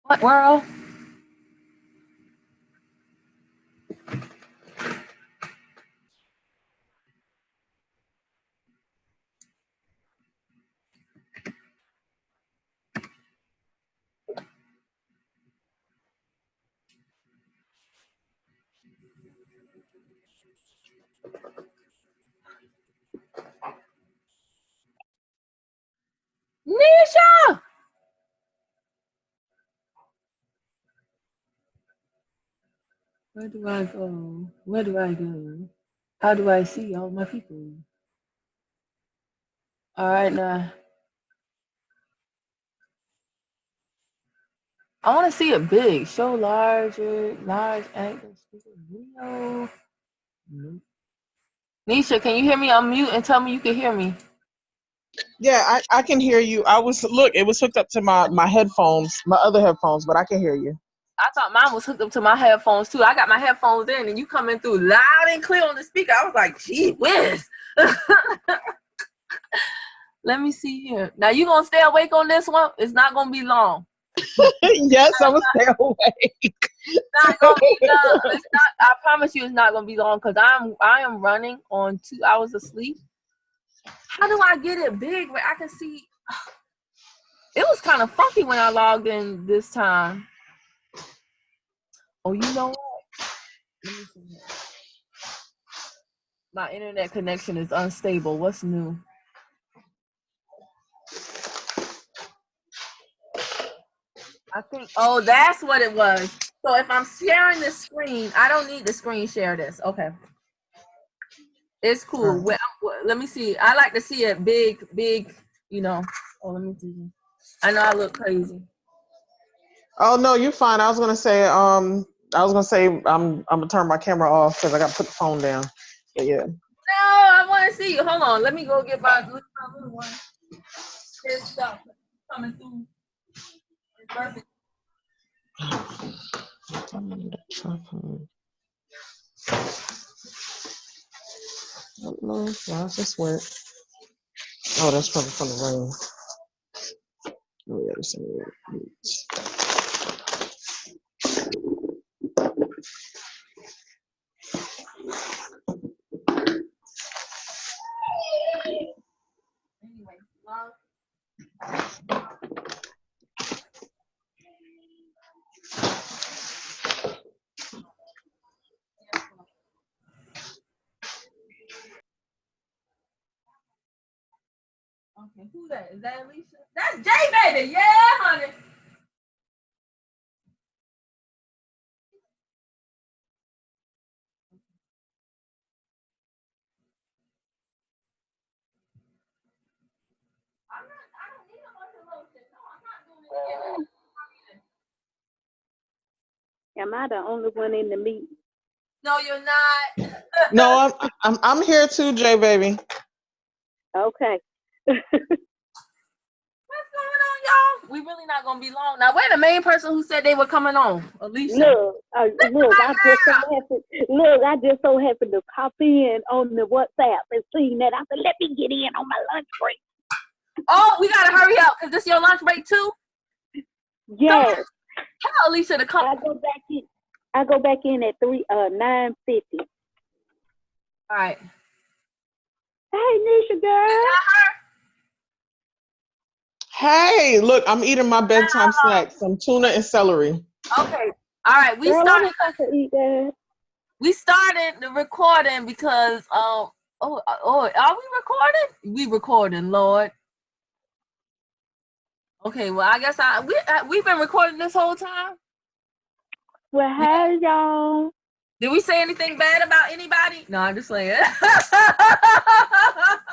What world? Nisha! Where do I go? Where do I go? How do I see all my people? All right, now. I want to see it big. Show large angle video. Nope. Nisha, can you hear me? Unmute and tell me you can hear me. Yeah, I can hear you. It was hooked up to my headphones, my other headphones, but I can hear you. I thought mine was hooked up to my headphones too. I got my headphones in and you coming through loud and clear on the speaker. I was like, gee whiz. Let me see here. Now you gonna stay awake on this one? It's not gonna be long. Yes, I'm gonna stay awake. It's not gonna be long. It's not. I promise you, it's not gonna be long because I am running on 2 hours of sleep. How do I get it big where I can see? It was kind of funky when I logged in this time. Oh, you know what? Let me see. My internet connection is unstable. What's new? I think, oh, that's what it was. So if I'm sharing the screen, I don't need to screen share this. Okay. It's cool. Well, let me see. I like to see it big, you know. Oh, let me see. I know I look crazy. Oh no, you're fine. I was gonna say I'm gonna turn my camera off because I gotta put the phone down. But yeah. No, I want to see you. Hold on. Let me go get my little one. His stuff coming through. It's perfect. No, how's this work? Oh, that's probably from the rain. Oh yeah, this is Anyway, love. Okay, who that? Is that Alicia? That's Jay, baby. Yeah, honey. I don't need a bunch of lotion. No, I'm not doing it again. Am I the only one in the meet? No, you're not. No, I'm here too, Jay baby. Okay. What's going on, y'all? We really not gonna be long. Now, where the main person who said they were coming on? Alicia. Look, I just so happened to pop in on the WhatsApp and seen that. I said, let me get in on my lunch break. Oh, we gotta hurry up. Is this your lunch break too? Yes. Tell Alicia to come. I go back in at 9:50. All right. Hey, Nisha girl. Is that her? Hey, look, I'm eating my bedtime snack, some tuna and celery. Okay. All right. We started the recording because are we recording? We recording, Lord. Okay, well, I guess we've been recording this whole time. Well, hey, y'all. Did we say anything bad about anybody? No, I'm just saying.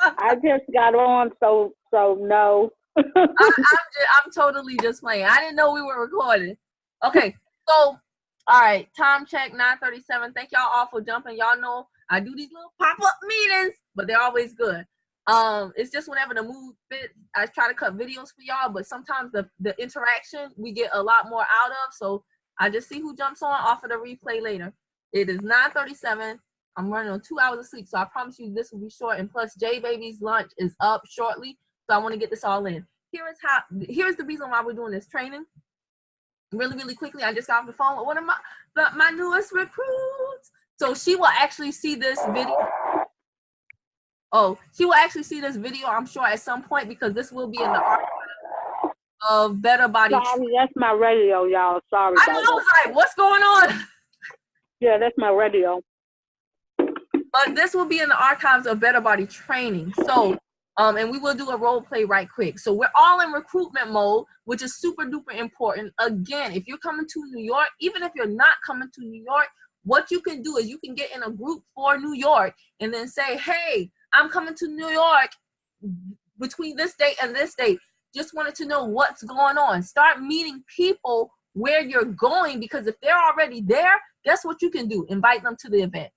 I just got on, so no. I'm totally just playing. I didn't know we were recording. Okay, so all right, time check 9:37. Thank y'all all for jumping. Y'all know I do these little pop-up meetings, but they're always good. It's just whenever the mood fits, I try to cut videos for y'all, but sometimes the interaction we get a lot more out of. So I just see who jumps on off of the replay later. It is 9:37. I'm running on 2 hours of sleep, so I promise you this will be short. And plus, J Baby's lunch is up shortly, so I want to get this all in. Here's the reason why we're doing this training. really, really quickly, I just got off the phone with one of my newest recruits. So she will actually see this video. Oh, she will actually see this video, I'm sure, at some point, because this will be in the archive of Better Body. Sorry, that's my radio, y'all. Sorry. I know, I was like, what's going on? Yeah, that's my radio. But this will be in the archives of Better Body Training. So, and we will do a role play right quick. So we're all in recruitment mode, which is super duper important. Again, if you're coming to New York, even if you're not coming to New York, what you can do is you can get in a group for New York and then say, hey, I'm coming to New York between this date and this date. Just wanted to know what's going on. Start meeting people where you're going, because if they're already there, guess what you can do? Invite them to the event.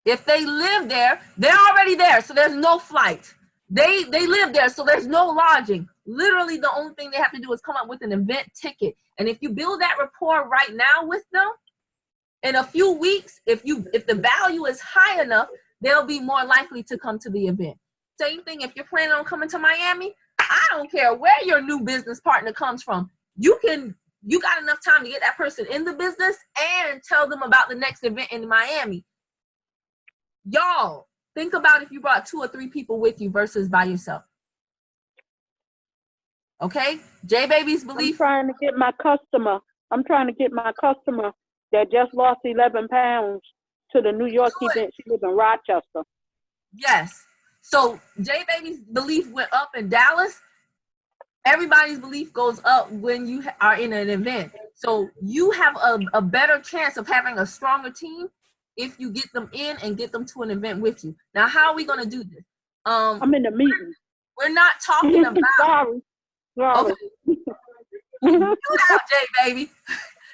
If they live there, they're already there, so there's no flight. They live there, so there's no lodging. Literally, the only thing they have to do is come up with an event ticket. And if you build that rapport right now with them, in a few weeks, if the value is high enough, they'll be more likely to come to the event. Same thing if you're planning on coming to Miami. I don't care where your new business partner comes from. You got enough time to get that person in the business and tell them about the next event in Miami. Y'all, think about if you brought 2 or 3 people with you versus by yourself. Okay? J Baby's belief. I'm trying to get my customer that just lost 11 pounds to the New York event. She lives in Rochester. Yes. So J Baby's belief went up in Dallas. Everybody's belief goes up when you are in an event. So you have a better chance of having a stronger team if you get them in and get them to an event with you. Now, how are we going to do this? I'm in the meeting. We're not talking about. Sorry. Okay. Mute out, J Baby.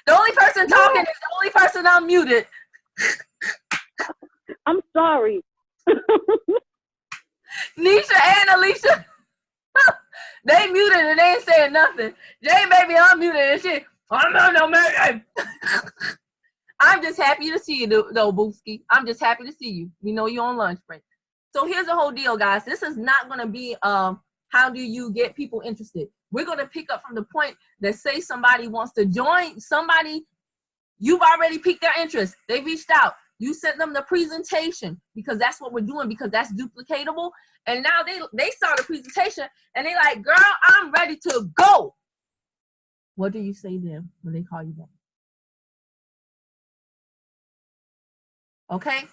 The only person talking is the only person unmuted. I'm sorry. Nisha and Alicia, they muted and they ain't saying nothing. J Baby unmuted and shit. No, man. I'm just happy to see you, though, Booski. I'm just happy to see you. We know you're on lunch break. So here's the whole deal, guys. This is not going to be how do you get people interested. We're going to pick up from the point that say somebody wants to join somebody. You've already piqued their interest. They reached out. You sent them the presentation because that's what we're doing, because that's duplicatable. And now they saw the presentation and they like, girl, I'm ready to go. What do you say to them when they call you back? Okay?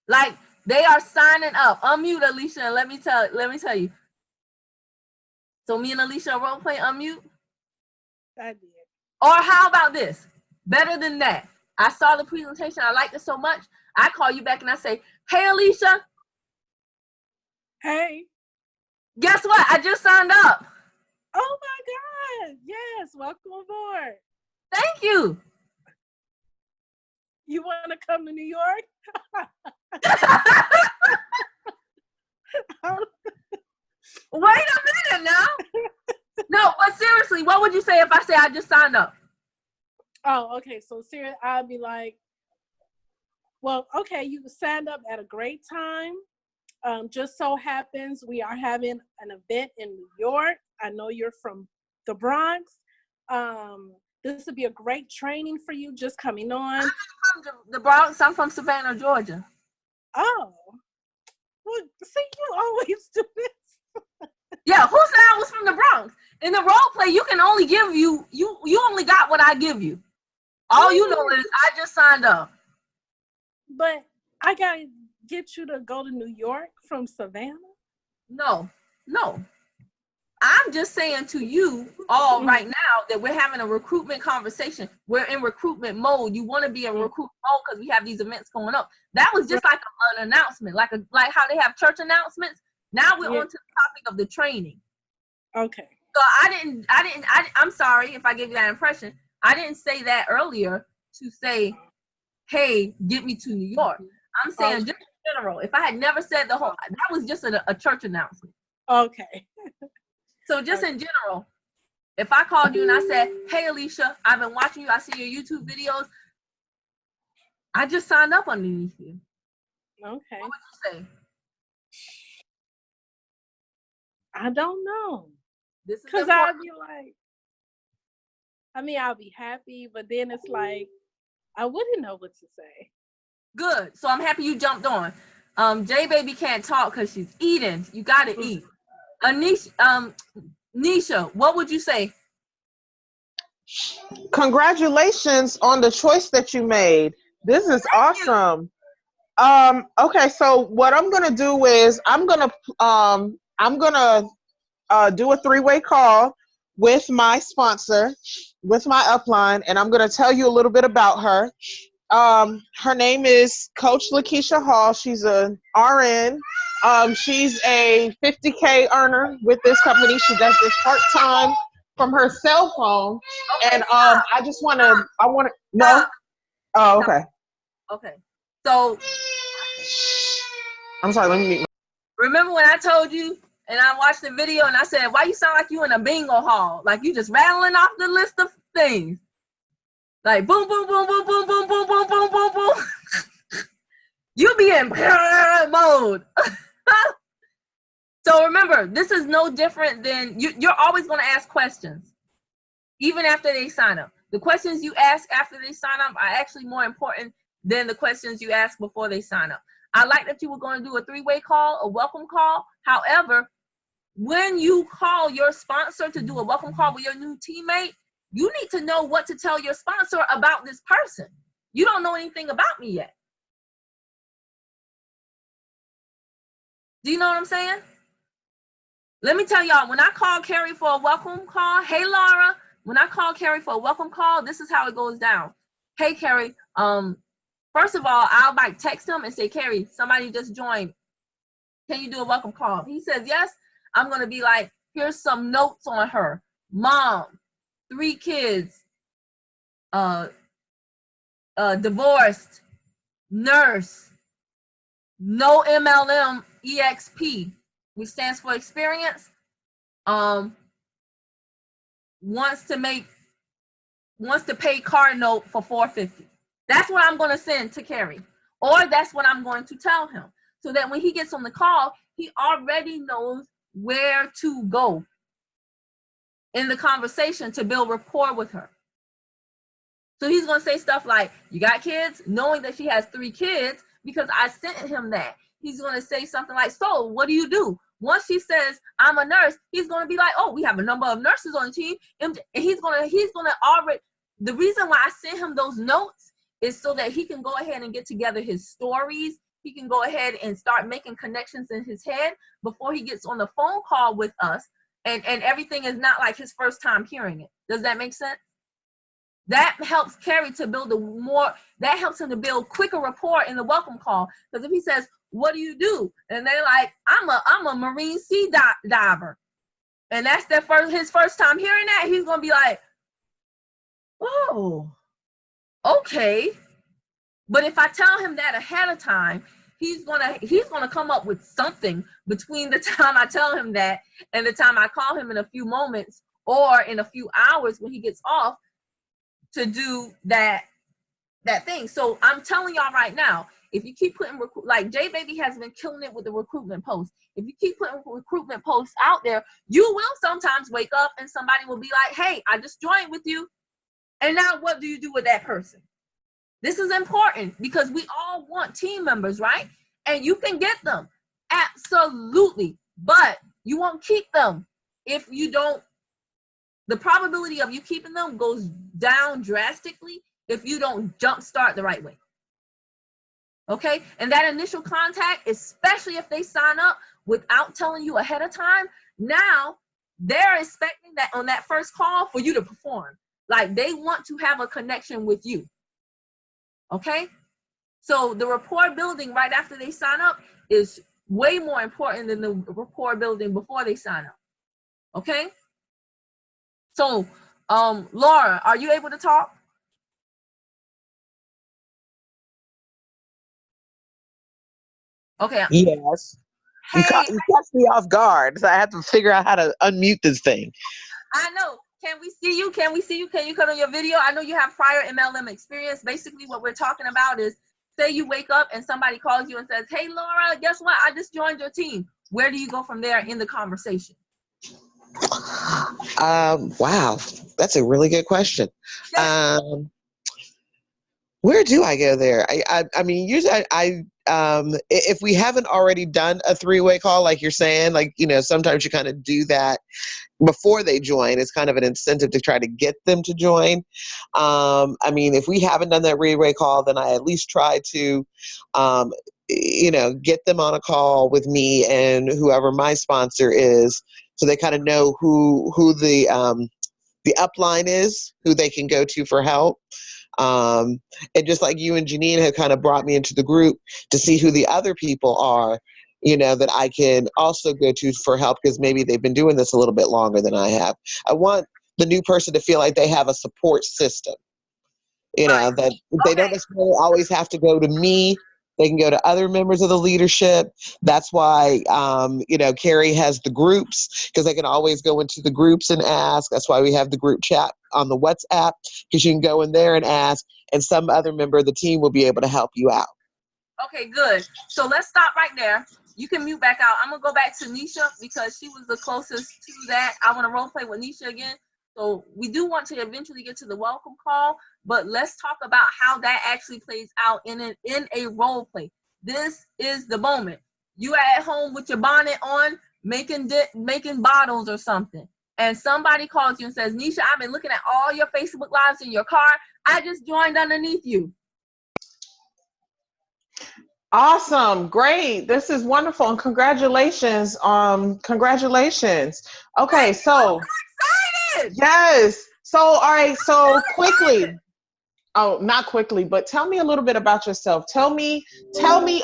Like, they are signing up. Unmute, Alicia, and let me tell you. So me and Alicia role play, unmute? I did. Or how about this? Better than that. I saw the presentation. I liked it so much. I call you back and I say, hey, Alicia. Hey. Guess what? I just signed up. Oh, my God. Yes. Welcome aboard. Thank you. You want to come to New York? Wait a minute now. No, but seriously, what would you say if I say I just signed up? Oh, okay. So seriously, I'd be like, well, okay, you signed up at a great time. Just so happens we are having an event in New York. I know you're from the Bronx. This would be a great training for you just coming on. I'm from the Bronx. I'm from Savannah, Georgia. Oh. Well, see, you always do this. Yeah, who said I was from the Bronx? In the role play, you can only give you only got what I give you. All you know is I just signed up. But I gotta get you to go to New York from Savannah? No. I'm just saying to you all right now that we're having a recruitment conversation. We're in recruitment mode. You want to be in recruitment mode because we have these events going up. That was just like an announcement, like how they have church announcements. Now we're on to the topic of the training. Okay. So I'm sorry if I gave you that impression. I didn't say that earlier to say, hey, get me to New York. I'm saying just in general. If I had never said that was just a church announcement. Okay. So just in general, if I called you and I said, hey, Alicia, I've been watching you. I see your YouTube videos. I just signed up underneath you. Okay. What would you say? I don't know. This is because I'd be like, I mean, I'll be happy, but then it's like, I wouldn't know what to say. Good. So I'm happy you jumped on. J Baby can't talk because she's eating. You gotta eat. Nisha, what would you say? Congratulations on the choice that you made. This is awesome. Okay, so what I'm gonna do is I'm gonna do a three-way call with my sponsor, with my upline, and I'm gonna tell you a little bit about her. Her name is Coach Lakeisha Hall. She's a RN. She's a 50K earner with this company. She does this part-time from her cell phone. Okay, And I want to know. Oh, okay. Okay. So I'm sorry, let me mute. Remember when I told you and I watched the video and I said, why you sound like you in a bingo hall? Like you just rattling off the list of things. Like boom, boom, boom, boom, boom, boom, boom, boom, boom, boom, boom. You be in mode. So remember, this is no different than you're always going to ask questions, even after they sign up. The questions you ask after they sign up are actually more important than the questions you ask before they sign up. I like that you were going to do a three-way call, a welcome call. However, when you call your sponsor to do a welcome call with your new teammate, you need to know what to tell your sponsor about this person. You don't know anything about me yet. Do you know what I'm saying? Let me tell y'all, when I call Carrie for a welcome call, hey Laura, when I call Carrie for a welcome call, this is how it goes down. Hey Carrie, first of all, I'll like text him and say, Carrie, somebody just joined. Can you do a welcome call? He says yes. I'm gonna be like, here's some notes on her. Mom, 3 kids, divorced, nurse, no MLM EXP, which stands for experience. Wants to pay car note for $450. That's what I'm going to send to Carrie, or that's what I'm going to tell him, so that when he gets on the call, he already knows where to go in the conversation to build rapport with her. So he's going to say stuff like, you got kids? Knowing that she has 3 kids because I sent him that. He's going to say something like, so what do you do? Once she says, I'm a nurse, he's going to be like, oh, we have a number of nurses on the team. And he's going to already, the reason why I sent him those notes is so that he can go ahead and get together his stories. He can go ahead and start making connections in his head before he gets on the phone call with us. And everything is not like his first time hearing it. Does that make sense? That helps Carrie to build that helps him to build quicker rapport in the welcome call. Because if he says, what do you do? And they're like, I'm a marine sea diver. And that's his first time hearing that, he's gonna be like, oh, okay. But if I tell him that ahead of time, he's gonna come up with something between the time I tell him that and the time I call him in a few moments or in a few hours when he gets off to do that thing. So I'm telling y'all right now, if you keep putting like J Baby has been killing it with the recruitment posts. If you keep putting recruitment posts out there, you will sometimes wake up and somebody will be like, hey, I just joined with you. And now what do you do with that person? This is important because we all want team members, right? And you can get them. Absolutely. But you won't keep them if you don't. The probability of you keeping them goes down drastically if you don't jumpstart the right way. Okay? And that initial contact, especially if they sign up without telling you ahead of time, now they're expecting that on that first call for you to perform. Like they want to have a connection with you. Okay? So the rapport building right after they sign up is way more important than the rapport building before they sign up. Okay? So, Laura, are you able to talk? Okay. Yes. Hey, You caught me off guard, so I have to figure out how to unmute this thing. I know. Can we see you? Can you cut on your video? I know you have prior MLM experience. Basically, what we're talking about is, say you wake up and somebody calls you and says, hey, Laura, guess what? I just joined your team. Where do you go from there in the conversation? Wow, that's a really good question. Where do I go there? I mean, usually if we haven't already done a three-way call, like you're saying, like, you know, sometimes you kind of do that before they join. It's kind of an incentive to try to get them to join. I mean, if we haven't done that three-way call, then I at least try to, you know, get them on a call with me and whoever my sponsor is, so they kind of know who the upline is, who they can go to for help. And just like you and Janine have kind of brought me into the group to see who the other people are, you know, that I can also go to for help, because maybe they've been doing this a little bit longer than I have. I want the new person to feel like they have a support system, you know, that they don't necessarily always have to go to me. They can go to other members of the leadership. That's why, you know, Carrie has the groups, because they can always go into the groups and ask. That's why we have the group chat on the WhatsApp, because you can go in there and ask, and some other member of the team will be able to help you out. Okay, good. So let's stop right there. You can mute back out. I'm going to go back to Nisha because she was the closest to that. I want to role play with Nisha again. So we do want to eventually get to the welcome call, but let's talk about how that actually plays out in a role play. This is the moment. You are at home with your bonnet on, making bottles or something, and somebody calls you and says, Nisha, I've been looking at all your Facebook Lives in your car. I just joined underneath you. Awesome. Great. This is wonderful. And congratulations. Congratulations. Okay. So, yes. So, all right. So quickly. Oh, not quickly, but tell me a little bit about yourself. Tell me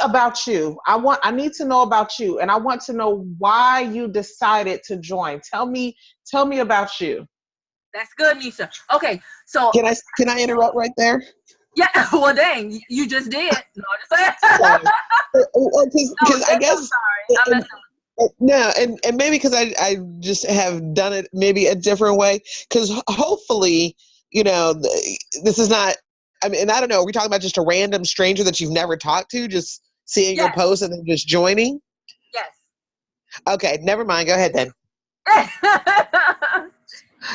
about you. I need to know about you, and I want to know why you decided to join. Tell me about you. That's good, Nisha. Okay. So can I interrupt right there? Yeah, well, dang, you just did. No, just because I guess I'm sorry. I'm messing no, and maybe because I just have done it maybe a different way. Because hopefully, you know, this is not. I mean, and I don't know. Are we talking about just a random stranger that you've never talked to, just seeing your post and then just joining? Yes. Okay, never mind. Go ahead then.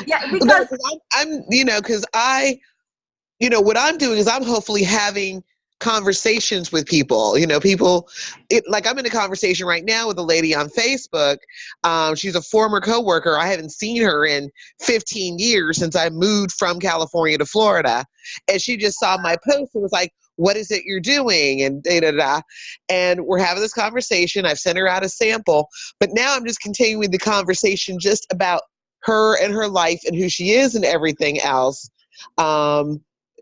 Yeah, because I'm, you know, because you know, what I'm doing is I'm hopefully having conversations with people, you know, like I'm in a conversation right now with a lady on Facebook. She's a former coworker. I haven't seen her in 15 years since I moved from California to Florida. And she just saw my post and was like, what is it you're doing? And da-da-da. And we're having this conversation. I've sent her out a sample, but now I'm just continuing the conversation just about her and her life and who she is and everything else.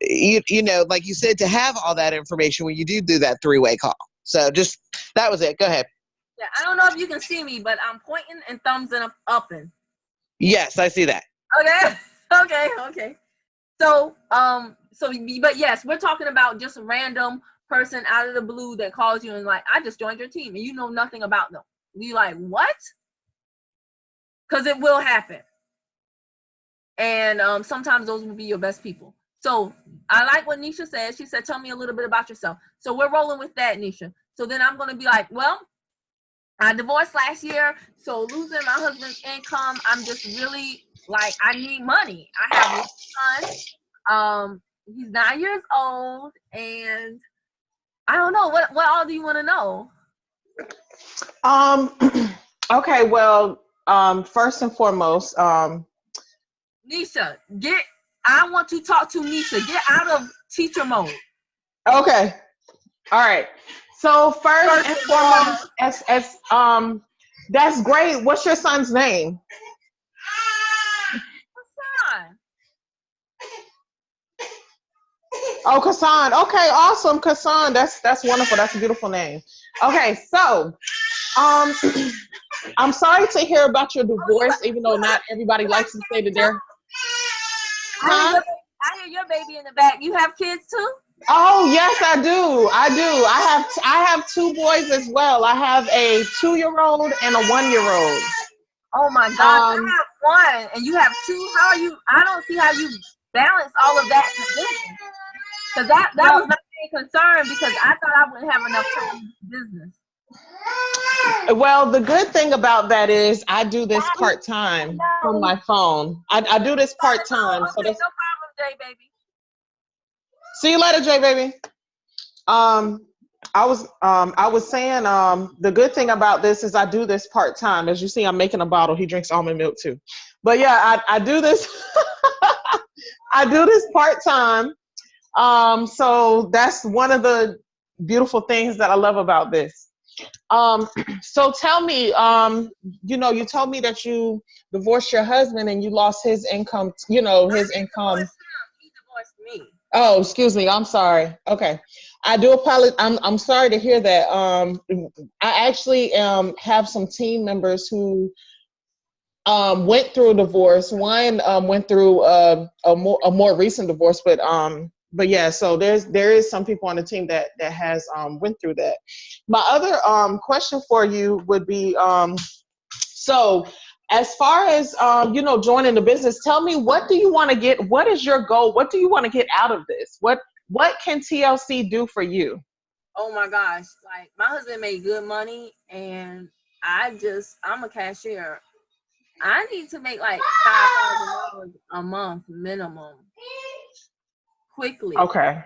You know, like you said, to have all that information when you do that three-way call. So just, that was it. Go ahead. Yeah, I don't know if you can see me, but I'm pointing and thumbs upping. Yes, I see that. Okay. So, but yes, we're talking about just a random person out of the blue that calls you and like, I just joined your team, and you know nothing about them. You like, what? Because it will happen. And sometimes those will be your best people. So I like what Nisha said. She said, tell me a little bit about yourself. So we're rolling with that, Nisha. So then I'm going to be like, well, I divorced last year. So losing my husband's income, I'm just really like, I need money. I have one son. He's 9 years old. And I don't know. What all do you want to know? Okay. Well, first and foremost, Nisha, I want to talk to Nisha. Get out of teacher mode. Okay. All right. So first and foremost, as that's great. What's your son's name? Hassan. Oh, Kassan. Okay, awesome, Kassan. That's wonderful. That's a beautiful name. Okay, so I'm sorry to hear about your divorce, even though not everybody likes to say that they're. I hear your baby in the back. You have kids too? Oh yes, I do. I have two boys as well. I have a 2-year-old and a 1-year-old. Oh my God! I have one, and you have two. How are you? I don't see how you balance all of that in the business. Because that was my main concern, because I thought I wouldn't have enough time in business. Well, the good thing about that is I do this part-time from No. my phone. I do this part-time. So Okay, that's, no problem, Jay, baby. see you later, Jay, baby. Um, I was saying, the good thing about this is I do this part time. As you see, I'm making a bottle. He drinks almond milk too. But yeah, I do this. I do this part time. So that's one of the beautiful things that I love about this. Um, so tell me, you told me that you divorced your husband and you lost his income. His He income. divorced him. He divorced me. Oh, excuse me. I'm sorry. Okay. I do apologize. I'm sorry to hear that. I actually have some team members who went through a divorce. One went through a more recent divorce, but yeah. So there is some people on the team that has went through that. My other question for you would be so as far as joining the business, tell me, what do you want to get? What is your goal? What do you want to get out of this? What can TLC do for you? Oh my gosh. Like, my husband made good money, and I'm a cashier. I need to make like $5,000 a month minimum. Quickly. Okay.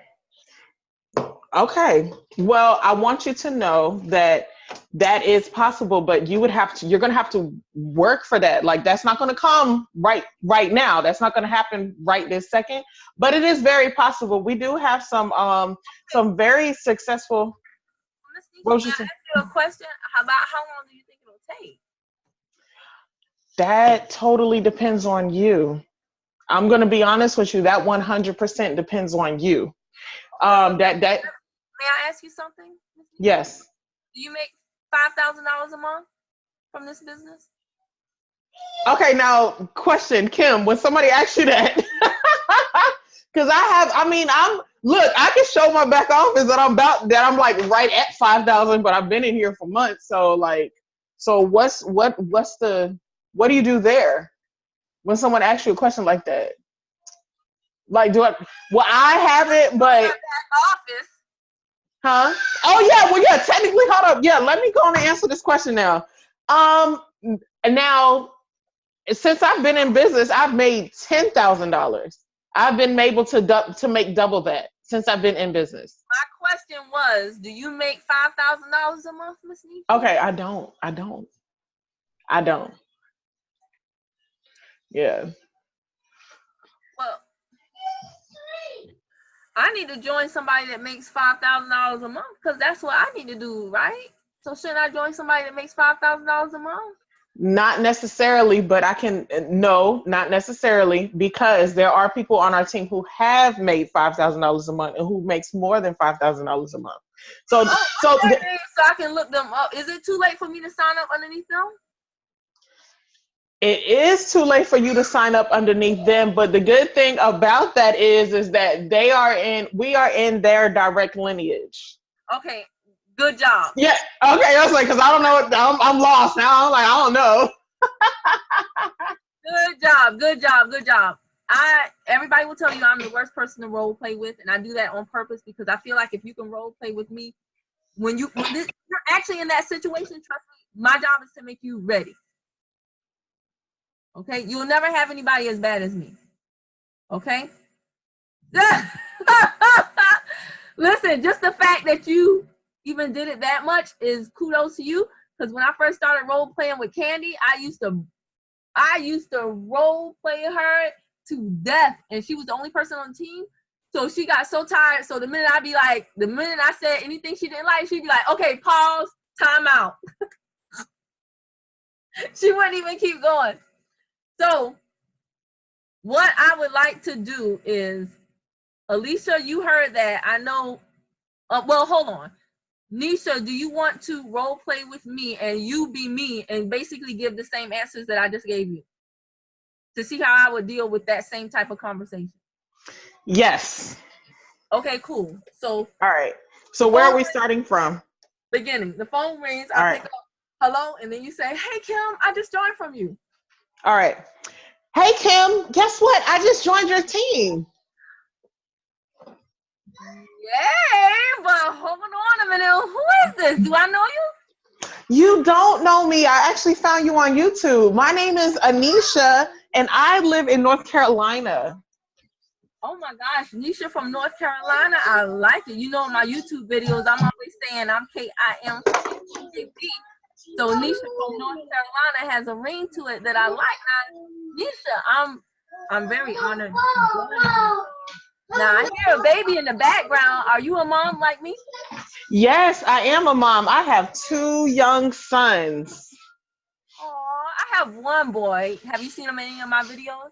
Okay. Well, I want you to know that that is possible, but you're going to have to work for that. Like, that's not going to come right now. That's not going to happen right this second, but it is very possible. We do have some very successful. Miss Nisha, What was may you I saying? ask you a question? How long do you think it'll take? That totally depends on you. I'm going to be honest with you. That 100% depends on you. Okay. That May I ask you something, Miss Nisha? Yes. Do you make $5,000 a month from this business? Okay, now question, Kim, when somebody asks you that, because I can show my back office that I'm like right at 5,000, but I've been in here for months. So what do you do there when someone asks you a question like that? Like, I have it, but, Office. huh? Oh yeah, well yeah, technically, hold up. Yeah, let me go on and answer this question now. And now, since I've been in business, I've made $10,000. I've been able to make double that since I've been in business. My question was, do you make $5,000 a month, Miss Nisha? Okay, I don't. Yeah. Well, I need to join somebody that makes $5,000 a month, because that's what I need to do, right? So shouldn't I join somebody that makes $5,000 a month? Not necessarily, but no, not necessarily, because there are people on our team who have made $5,000 a month and who makes more than $5,000 a month. So I can look them up. Is it too late for me to sign up underneath them? it is too late for you to sign up underneath them, but the good thing about that is that we are in their direct lineage. Okay, good job. Yeah. Okay. I was like, because I don't know. I'm lost now. I'm like, I don't know. Good job. Everybody will tell you I'm the worst person to role play with, and I do that on purpose because I feel like if you can role play with me, when you're actually in that situation, trust me, my job is to make you ready. Okay, you'll never have anybody as bad as me. Okay. Listen, just the fact that you even did it that much is kudos to you. Because when I first started role playing with Candy, I used to role play her to death, and she was the only person on the team. So she got so tired. So the minute I said anything she didn't like, she'd be like, "Okay, pause, time out." She wouldn't even keep going. So what I would like to do is, Alicia, you heard that. I know. Well, hold on. Nisha, do you want to role play with me and you be me and basically give the same answers that I just gave you to see how I would deal with that same type of conversation? Yes. Okay, cool. So, all right. So where are we starting from? Beginning. The phone rings. All I right. pick up. Hello, and then you say, "Hey, Kim, I just joined from you." All right. Hey, Kim, guess what? I just joined your team. Yay! But hold on a minute. Who is this? Do I know you? You don't know me. I actually found you on YouTube. My name is Anisha, and I live in North Carolina. Oh my gosh, Nisha from North Carolina. I like it. You know, in my YouTube videos, I'm always saying I'm KIM from KB. So Nisha from North Carolina has a ring to it that I like. Now, Nisha, I'm very honored. Now I hear a baby in the background. Are you a mom like me? Yes, I am a mom. I have 2 young sons. Oh, I have one boy. Have you seen him in any of my videos?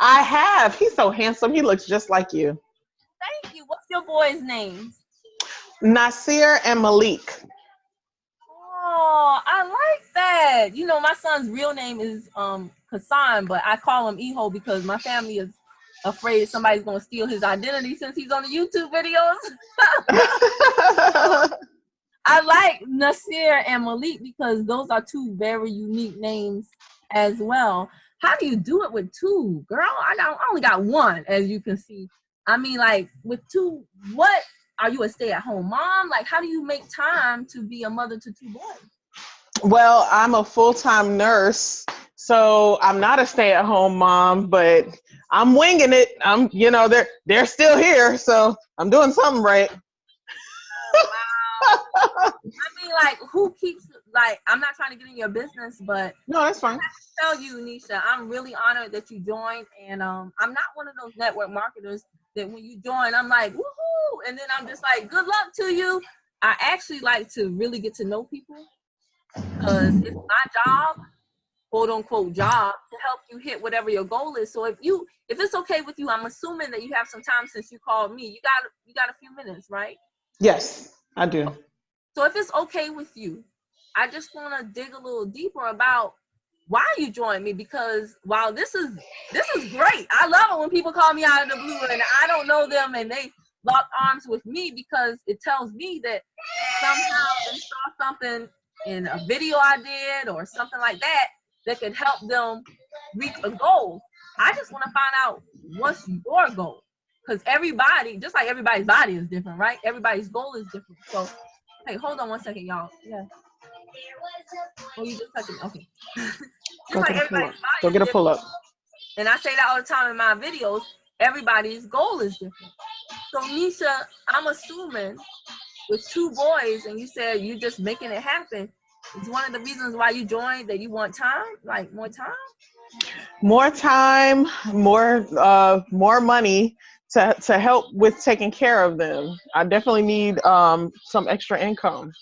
I have. He's so handsome. He looks just like you. Thank you. What's your boy's name? Nasir and Malik. Oh, I like that. You know, my son's real name is Hassan, but I call him Eho because my family is afraid somebody's gonna steal his identity since he's on the YouTube videos. I like Nasir and Malik because those are 2 very unique names as well. How do you do it with 2, girl? I only got 1, as you can see. I mean, like with 2, what are you, a stay-at-home mom? Like, how do you make time to be a mother to 2 boys? Well, I'm a full-time nurse, so I'm not a stay-at-home mom, but I'm winging it. They're still here, so I'm doing something right. Wow. I mean, like, who keeps, like, I'm not trying to get in your business, but No, that's fine. I have to tell you, Nisha, I'm really honored that you joined, and I'm not one of those network marketers that when you join, I'm like, woohoo, and then I'm just like, good luck to you. I actually like to really get to know people because it's my job, quote unquote job, to help you hit whatever your goal is. So if it's okay with you, I'm assuming that you have some time since you called me. You got a few minutes, right? Yes, I do. So if it's okay with you, I just want to dig a little deeper about why you joined me, because while this is great. I love it when people call me out of the blue and I don't know them and they lock arms with me, because it tells me that somehow they saw something in a video I did or something like that could help them reach a goal. I just want to find out what's your goal, because everybody, just like everybody's body is different, right? Everybody's goal is different. So, hey, hold on 1 second, y'all. Yeah. Oh, you just touched it. Okay. Just like everybody's body Go get a pull-up. and I say that all the time in my videos, everybody's goal is different. So Nisha, I'm assuming with 2 boys, and you said you just making it happen, is one of the reasons why you joined that you want time, like more time? More time, more money to help with taking care of them. I definitely need some extra income.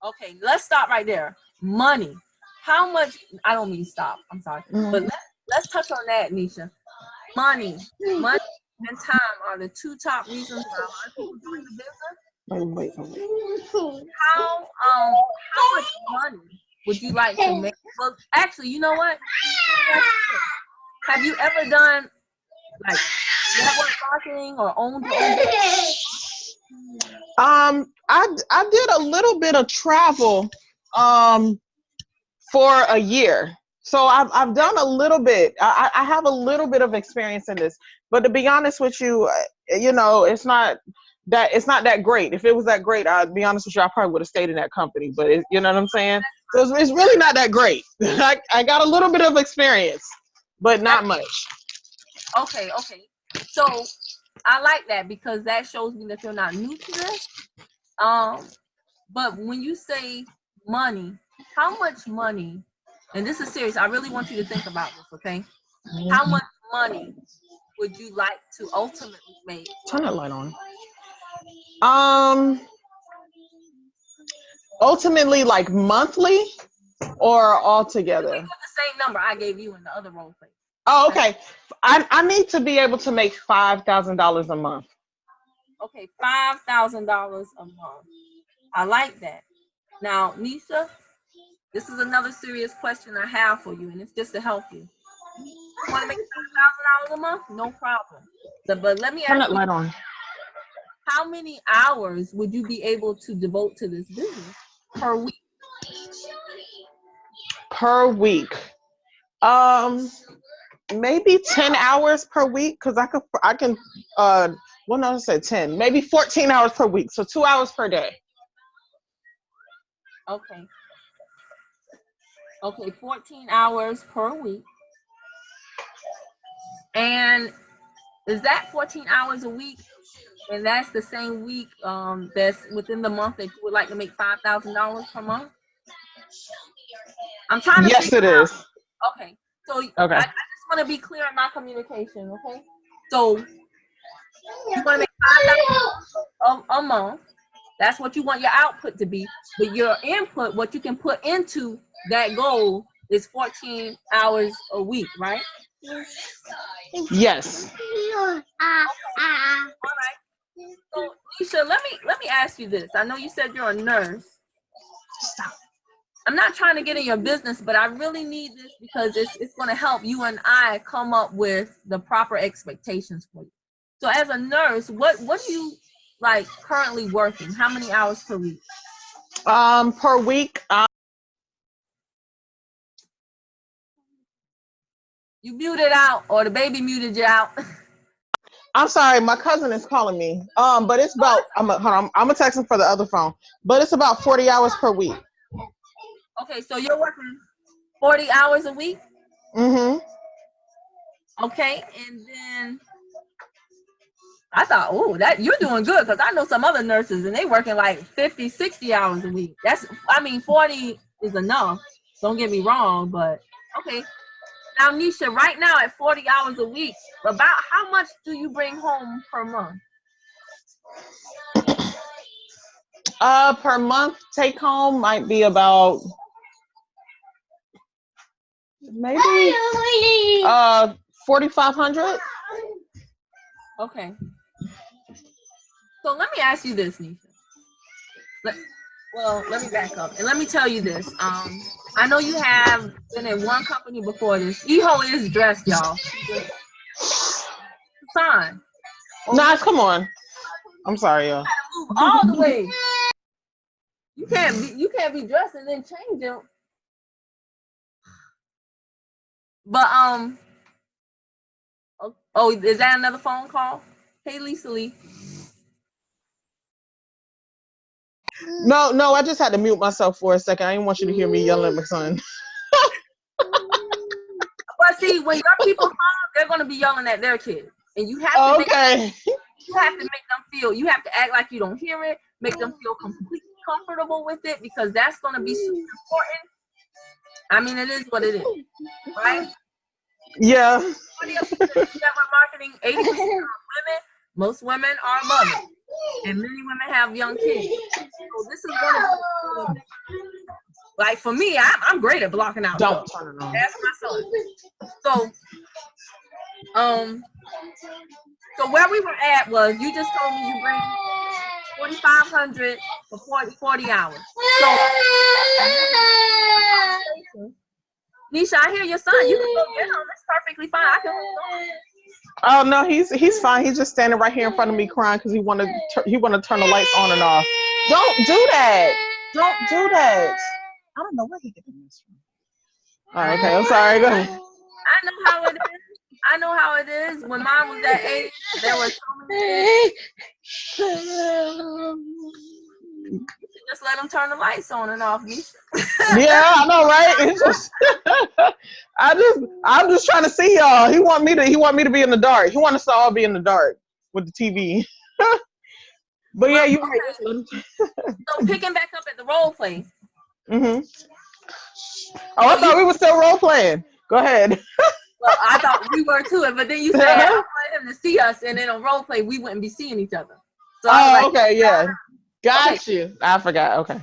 Okay, let's stop right there. Money. How much? I don't mean stop. I'm sorry, but let's touch on that, Nisha. Money, and time are the 2 top reasons why a lot of people join the business. Wait. How much money would you like to make? Well, actually, you know what? Have you ever done like network marketing or owned your own business? I did a little bit of travel for a year. So I've done a little bit. I have a little bit of experience in this. But to be honest with you, it's not that great. If it was that great, I'd be honest with you, I probably would have stayed in that company. But you know what I'm saying? So it's really not that great. I got a little bit of experience, but not much. Okay. So I like that, because that shows me that you're not new to this. But when you say money, how much money, and this is serious, I really want you to think about this, okay? How much money would you like to ultimately make? Turn that light on. Ultimately, like monthly or all together? We put the same number I gave you in the other role play. Oh, okay. I need to be able to make $5,000 a month. Okay, $5,000 a month. I like that. Now, Nisha, this is another serious question I have for you, and it's just to help you. You want to make $5,000 a month? No problem. But let me ask you, turn that light on. How many hours would you be able to devote to this business per week? Per week, maybe 10 hours per week, because I can well, no, I said 10, maybe 14 hours per week, so 2 hours per day. Okay. Okay, 14 hours per week. And is that 14 hours a week? And that's the same week that's within the month that you would like to make $5,000 per month? I'm trying to Yes, it is. Okay, so Okay. I just want to be clear in my communication, okay? So you want to make $5,000 a month. That's what you want your output to be. But your input, what you can put into that goal, is 14 hours a week, right? Yes. All right. So Nisha, let me ask you this. I know you said you're a nurse. Stop. I'm not trying to get in your business, but I really need this because it's going to help you and I come up with the proper expectations for you. So as a nurse, what do you like currently working? How many hours per week? Per week. You muted out, or the baby muted you out. I'm sorry, my cousin is calling me. But it's about hold on, I'm gonna text him for the other phone. But it's about 40 hours per week. Okay, so you're working 40 hours a week? Mm-hmm. Okay, and then I thought, oh, that you're doing good, because I know some other nurses and they working like 50, 60 hours a week. 40 is enough. Don't get me wrong, but okay. Now, Nisha, right now at 40 hours a week, about how much do you bring home per month? Per month take home might be about maybe 4,500. Okay. So let me ask you this, Nisha. Let me back up and let me tell you this. I know you have been in one company before this. Eho is dressed, y'all. Fine. Nah, come on. I'm sorry, y'all. Move all the way. You can't be dressed and then change it. But oh, is that another phone call? Hey, Lisa Lee. No, I just had to mute myself for a second. I didn't want you to hear me yelling at my son. But see, when your people call, they're gonna be yelling at their kids, and you have to make them feel. You have to act like you don't hear it. Make them feel completely comfortable with it, because that's gonna be super important. I mean, it is what it is, right? Yeah. Network marketing, 80% of women. Most women are mothers, and many women have young kids. So this is gonna be like, for me, I'm great at blocking out. Don't turn it on. Ask my son. So where we were at was, you just told me you bring 4,500 for 40 hours. So, Nisha, I hear your son. You can go get him. It's perfectly fine. I can hold on. Oh no, he's fine. He's just standing right here in front of me crying because he want to turn the lights on and off. Don't do that. Don't do that. I don't know where he getting this from. All right, okay. I'm sorry. Go ahead. I know how it is. I know how it is. When mine was that age, there was so many kids. You should just let them turn the lights on and off, Nisha. Yeah, I know, right? It's just, I'm just trying to see y'all. He want me to be in the dark. He want us to all be in the dark with the TV. But yeah, you right. So picking back up at the role play. Mm-hmm. Oh, I thought we were still role playing. Go ahead. Well, I thought we were too, but then you said I wanted him to see us, and in a role play we wouldn't be seeing each other. So okay, yeah. Got you. I forgot. Okay.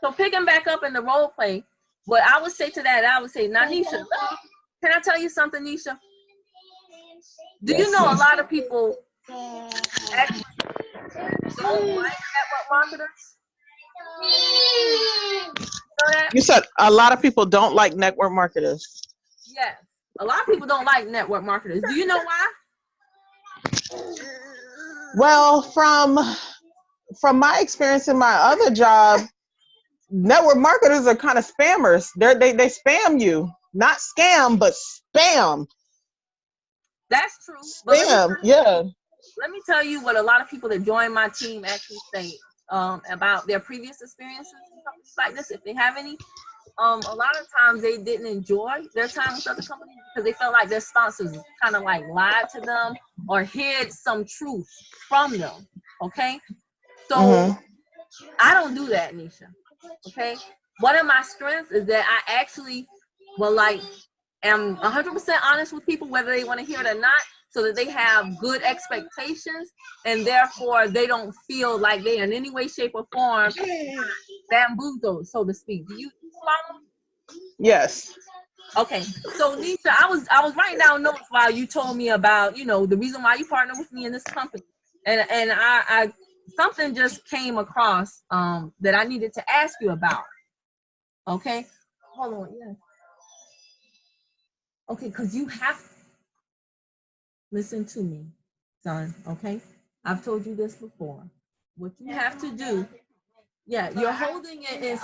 So picking back up in the role play, what I would say to that, I would say, now, Nisha, can I tell you something, Nisha? Do you know a lot of people actually don't like network marketers? You know that? You said a lot of people don't like network marketers. Yes. A lot of people don't like network marketers. Do you know why? Well, from my experience in my other job, network marketers are kind of spammers. They spam you. Not scam, but spam. That's true. Spam, yeah. Let me tell you what a lot of people that join my team actually say. about their previous experiences with companies like this, if they have any. A lot of times they didn't enjoy their time with other companies because they felt like their sponsors kind of like lied to them or hid some truth from them. Okay, so I don't do that, Nisha. Okay, one of my strengths is that I actually, well, like, am 100% honest with people whether they want to hear it or not, so that they have good expectations and therefore they don't feel like they in any way, shape, or form bamboozled, so to speak. Do you follow? Yes. Okay, so Nisha, I was writing down notes while you told me about, you know, the reason why you partnered with me in this company, and I something just came across that I needed to ask you about. Okay, hold on, yeah. Okay, because you have to listen to me, son. Okay, I've told you this before. What you have to do, yeah, you're holding it in.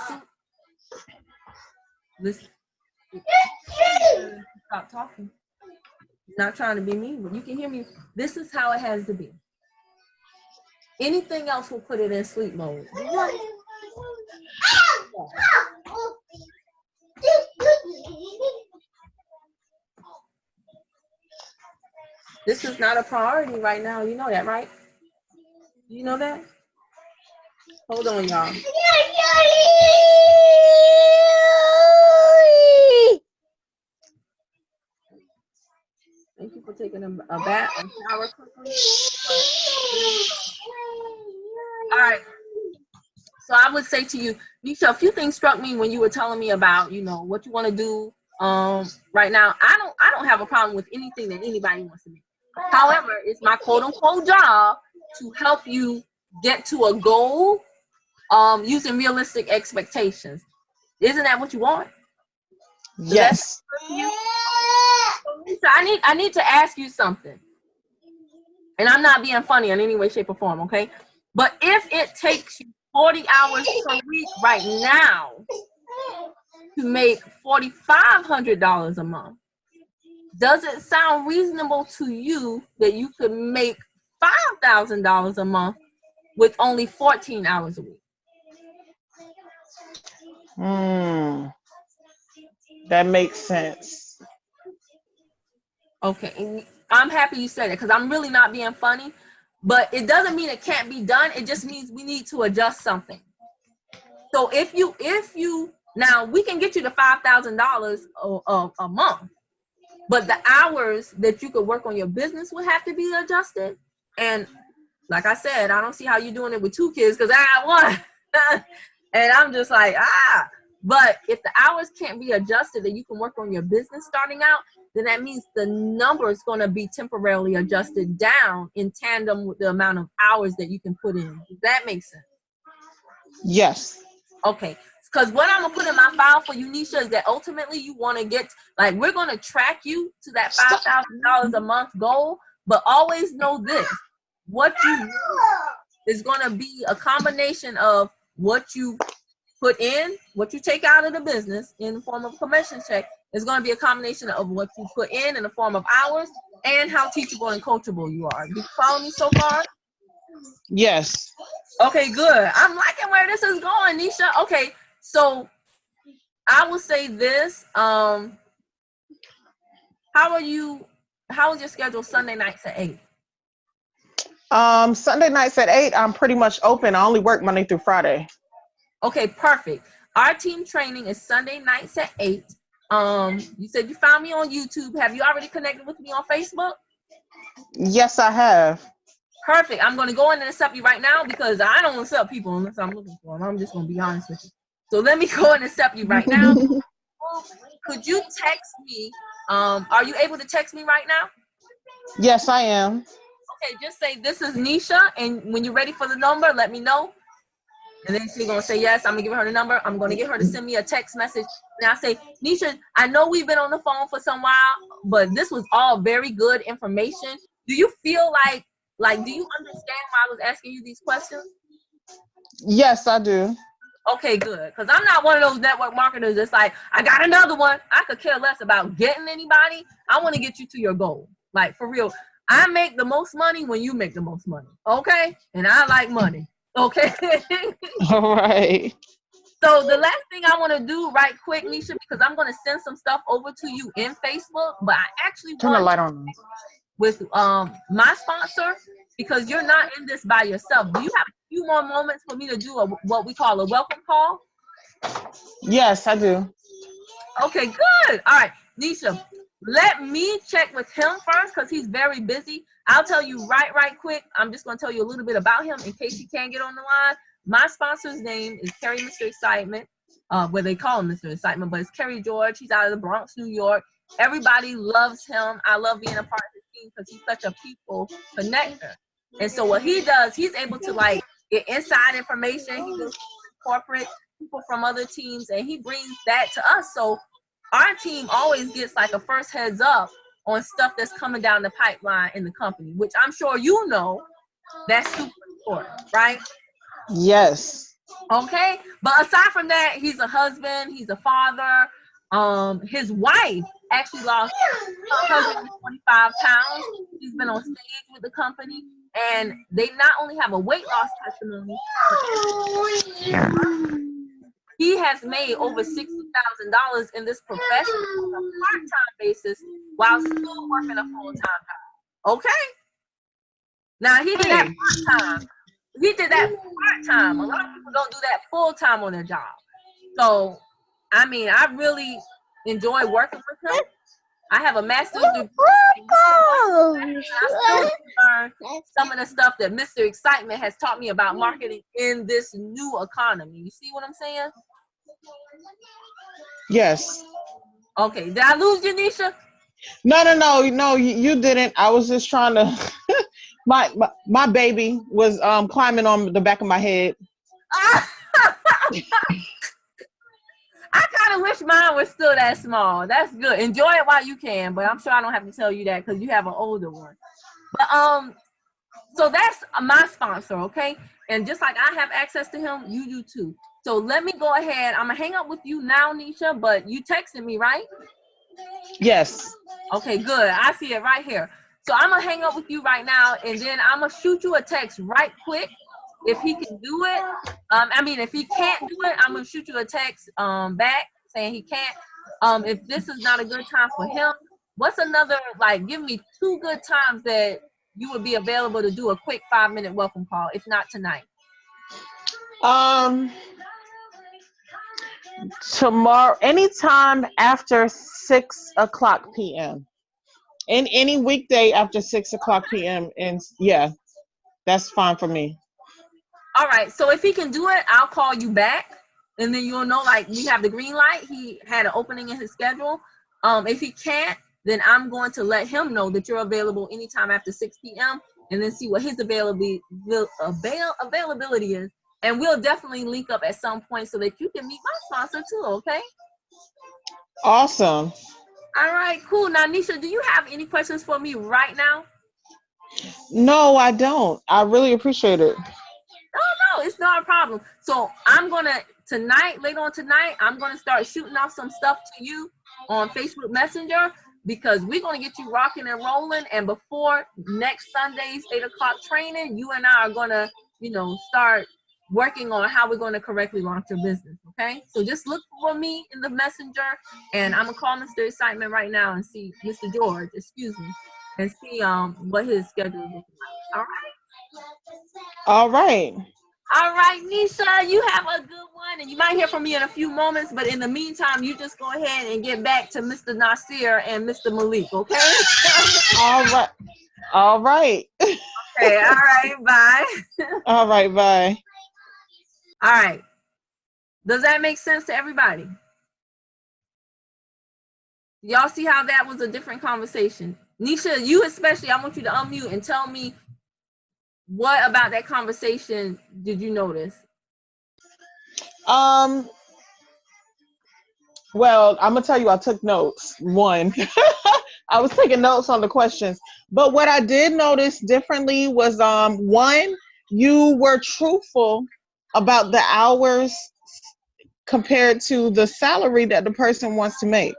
Listen. Stop talking. Not trying to be mean, but you can hear me. This is how it has to be. Anything else will put it in sleep mode. This is not a priority right now. You know that, right? You know that? Hold on, y'all. Thank you for taking a bath and shower quickly. All right. So I would say to you, Nisha, a few things struck me when you were telling me about, you know, what you want to do right now. I don't have a problem with anything that anybody wants to do. However, it's my quote unquote job to help you get to a goal using realistic expectations. Isn't that what you want? Yes. So I need to ask you something. And I'm not being funny in any way, shape, or form, okay? But if it takes you 40 hours per week right now to make $4,500 a month, does it sound reasonable to you that you could make $5,000 a month with only 14 hours a week? That makes sense. Okay, I'm happy you said it because I'm really not being funny, but it doesn't mean it can't be done. It just means we need to adjust something. So if you now we can get you to $5,000 a month, but the hours that you could work on your business would have to be adjusted. And like I said, I don't see how you're doing it with 2 kids because I got one. And I'm just like, but if the hours can't be adjusted and you can work on your business starting out, then that means the number is going to be temporarily adjusted down in tandem with the amount of hours that you can put in. Does that make sense? Yes. Okay. Because what I'm going to put in my file for you, Nisha, is that ultimately you want to get, like, we're going to track you to that $5,000 a month goal, but always know this. What you need is going to be a combination of what you put in, what you take out of the business in the form of a commission check. Is going to be a combination of what you put in the form of hours and how teachable and coachable you are. Do you follow me so far? Yes. Okay, good. I'm liking where this is going, Nisha. Okay, so I will say this. How is your schedule Sunday nights at 8? Sunday nights at 8, I'm pretty much open. I only work Monday through Friday. Okay, perfect. Our team training is Sunday nights at 8. You said you found me on YouTube. Have you already connected with me on Facebook? Yes, I have. Perfect. I'm going to go in and accept you right now because I don't accept people unless I'm looking for them. I'm just going to be honest with you. So let me go and accept you right now. Could you text me? Are you able to text me right now? Yes, I am. Okay, just say this is Nisha, and when you're ready for the number, let me know. And then she's gonna say yes. I'm gonna give her the number. I'm gonna get her to send me a text message. And I say, Nisha, I know we've been on the phone for some while, but this was all very good information. Do you feel like do you understand why I was asking you these questions? Yes, I do. Okay, good. Because I'm not one of those network marketers that's like, I got another one. I could care less about getting anybody. I want to get you to your goal. Like, for real. I make the most money when you make the most money. Okay? And I like money. Okay. All right. So the last thing I want to do right quick, Nisha, because I'm going to send some stuff over to you in Facebook, but I actually Turn the want light on. with my sponsor, because you're not in this by yourself. Do you have a few more moments for me to do what we call a welcome call? Yes, I do. Okay, good. All right, Nisha, let me check with him first because he's very busy. I'll tell you right quick. I'm just going to tell you a little bit about him in case you can't get on the line. My sponsor's name is Kerry Mr. Excitement, where they call him Mr. Excitement, but it's Kerry George. He's out of the Bronx, New York. Everybody loves him. I love being a part of his team because he's such a people connector. And so what he does, he's able to like get inside information. He goes corporate people from other teams, and he brings that to us. So our team always gets like a first heads up on stuff that's coming down the pipeline in the company, which I'm sure you know that's super important, right? Yes. Okay, but aside from that, he's a husband, he's a father. His wife actually lost 125 pounds. He's been on stage with the company, and they not only have a weight loss testimony, he has made over $60,000 in this profession on a part-time basis while still working a full-time job. Okay, now he did that part-time. He did that part-time. A lot of people don't do that full-time on their job. So, I mean, I really enjoy working with him. I have a master's degree. I still learn some of the stuff that Mr. Excitement has taught me about marketing in this new economy. You see what I'm saying? Yes. Okay. Did I lose you, Nisha? No, you didn't. I was just trying to my baby was climbing on the back of my head. I kind of wish mine was still that small. That's good. Enjoy it while you can, but I'm sure I don't have to tell you that because you have an older one. But so that's my sponsor, okay? And just like I have access to him, you do too. So let me go ahead. I'm gonna hang up with you now, Nisha, but you texted me, right? Yes. Okay, good. I see it right here. So I'm gonna hang up with you right now, and then I'm gonna shoot you a text right quick if he can do it. If he can't do it, I'm gonna shoot you a text back saying he can't. If this is not a good time for him, what's another, like, give me 2 good times that you would be available to do a quick 5-minute welcome call, if not tonight? Tomorrow, anytime after 6:00 p.m. And any weekday after 6:00 p.m. And yeah, that's fine for me. All right. So if he can do it, I'll call you back, and then you'll know, like, we have the green light. He had an opening in his schedule. If he can't, then I'm going to let him know that you're available anytime after 6 p.m. and then see what his availability is. And we'll definitely link up at some point so that you can meet my sponsor too, okay? Awesome. All right, cool. Now, Nisha, do you have any questions for me right now? No, I don't. I really appreciate it. No, it's not a problem. So I'm going to, later on tonight, I'm going to start shooting off some stuff to you on Facebook Messenger because we're going to get you rocking and rolling. And before next Sunday's 8 o'clock training, you and I are going to, start working on how we're going to correctly launch your business, okay? So just look for me in the messenger, and I'm going to call Mr. Excitement right now and see, Mr. George, excuse me, and see what his schedule is looking like. All right? All right. All right, Nisha, you have a good one, and you might hear from me in a few moments, but in the meantime, you just go ahead and get back to Mr. Nasir and Mr. Malik, okay? All right. All right. Okay, all right, bye. All right, bye. All right. Does that make sense to everybody? Y'all see how that was a different conversation? Nisha, you especially, I want you to unmute and tell me what about that conversation did you notice? Well, I'm gonna tell you, I took notes. One, I was taking notes on the questions. But what I did notice differently was, one, you were truthful about the hours compared to the salary that the person wants to make.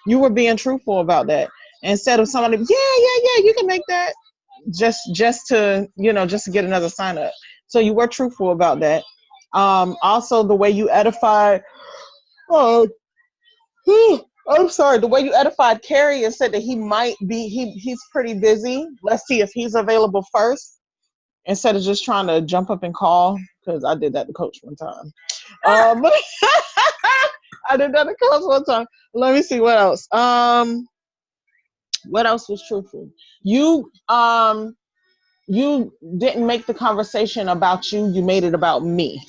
You were being truthful about that instead of somebody, yeah, you can make that just to, just to get another sign up. So you were truthful about that. Also, the way you edified, oh, I'm sorry, the way you edified Carrie and said that he might be, he's pretty busy. Let's see if he's available first instead of just trying to jump up and call, because I did that to Coach one time. I did that to Coach one time. Let me see what else. What else was truthful? You didn't make the conversation about you. You made it about me.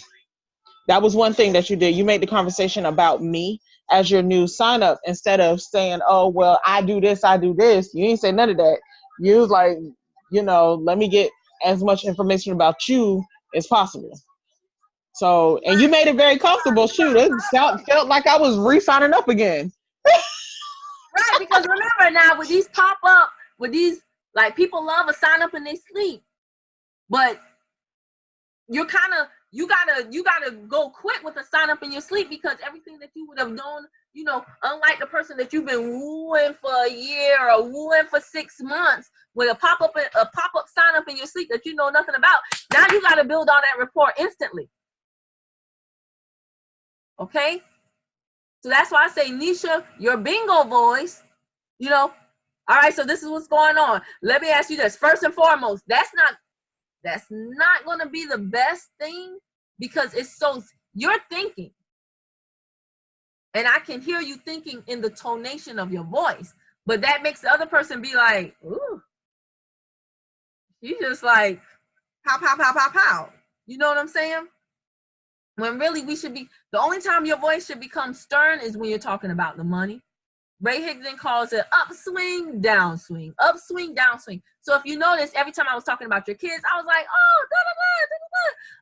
That was one thing that you did. You made the conversation about me as your new sign up instead of saying, oh, well, I do this, I do this. You didn't say none of that. You was like, let me get as much information about you as possible. So, and you made it very comfortable. Shoot, it felt like I was re-signing up again. Right, because remember now with these pop-up, with these, like, people love a sign up in their sleep, but you're kind of, you gotta go quick with a sign up in your sleep, because everything that you would have known, unlike the person that you've been wooing for a year or wooing for 6 months, with a pop-up sign up in your sleep that you know nothing about, now you got to build all that rapport instantly. Okay? So that's why I say, Nisha, your bingo voice, all right, so this is what's going on. Let me ask you this. First and foremost, that's not going to be the best thing, because you're thinking. And I can hear you thinking in the tonation of your voice. But that makes the other person be like, ooh, you just like, pow, pow, pow, pow, pow. You know what I'm saying? When really the only time your voice should become stern is when you're talking about the money. Ray Higdon calls it upswing, downswing, upswing, downswing. So if you notice, every time I was talking about your kids, I was like, oh, da da da da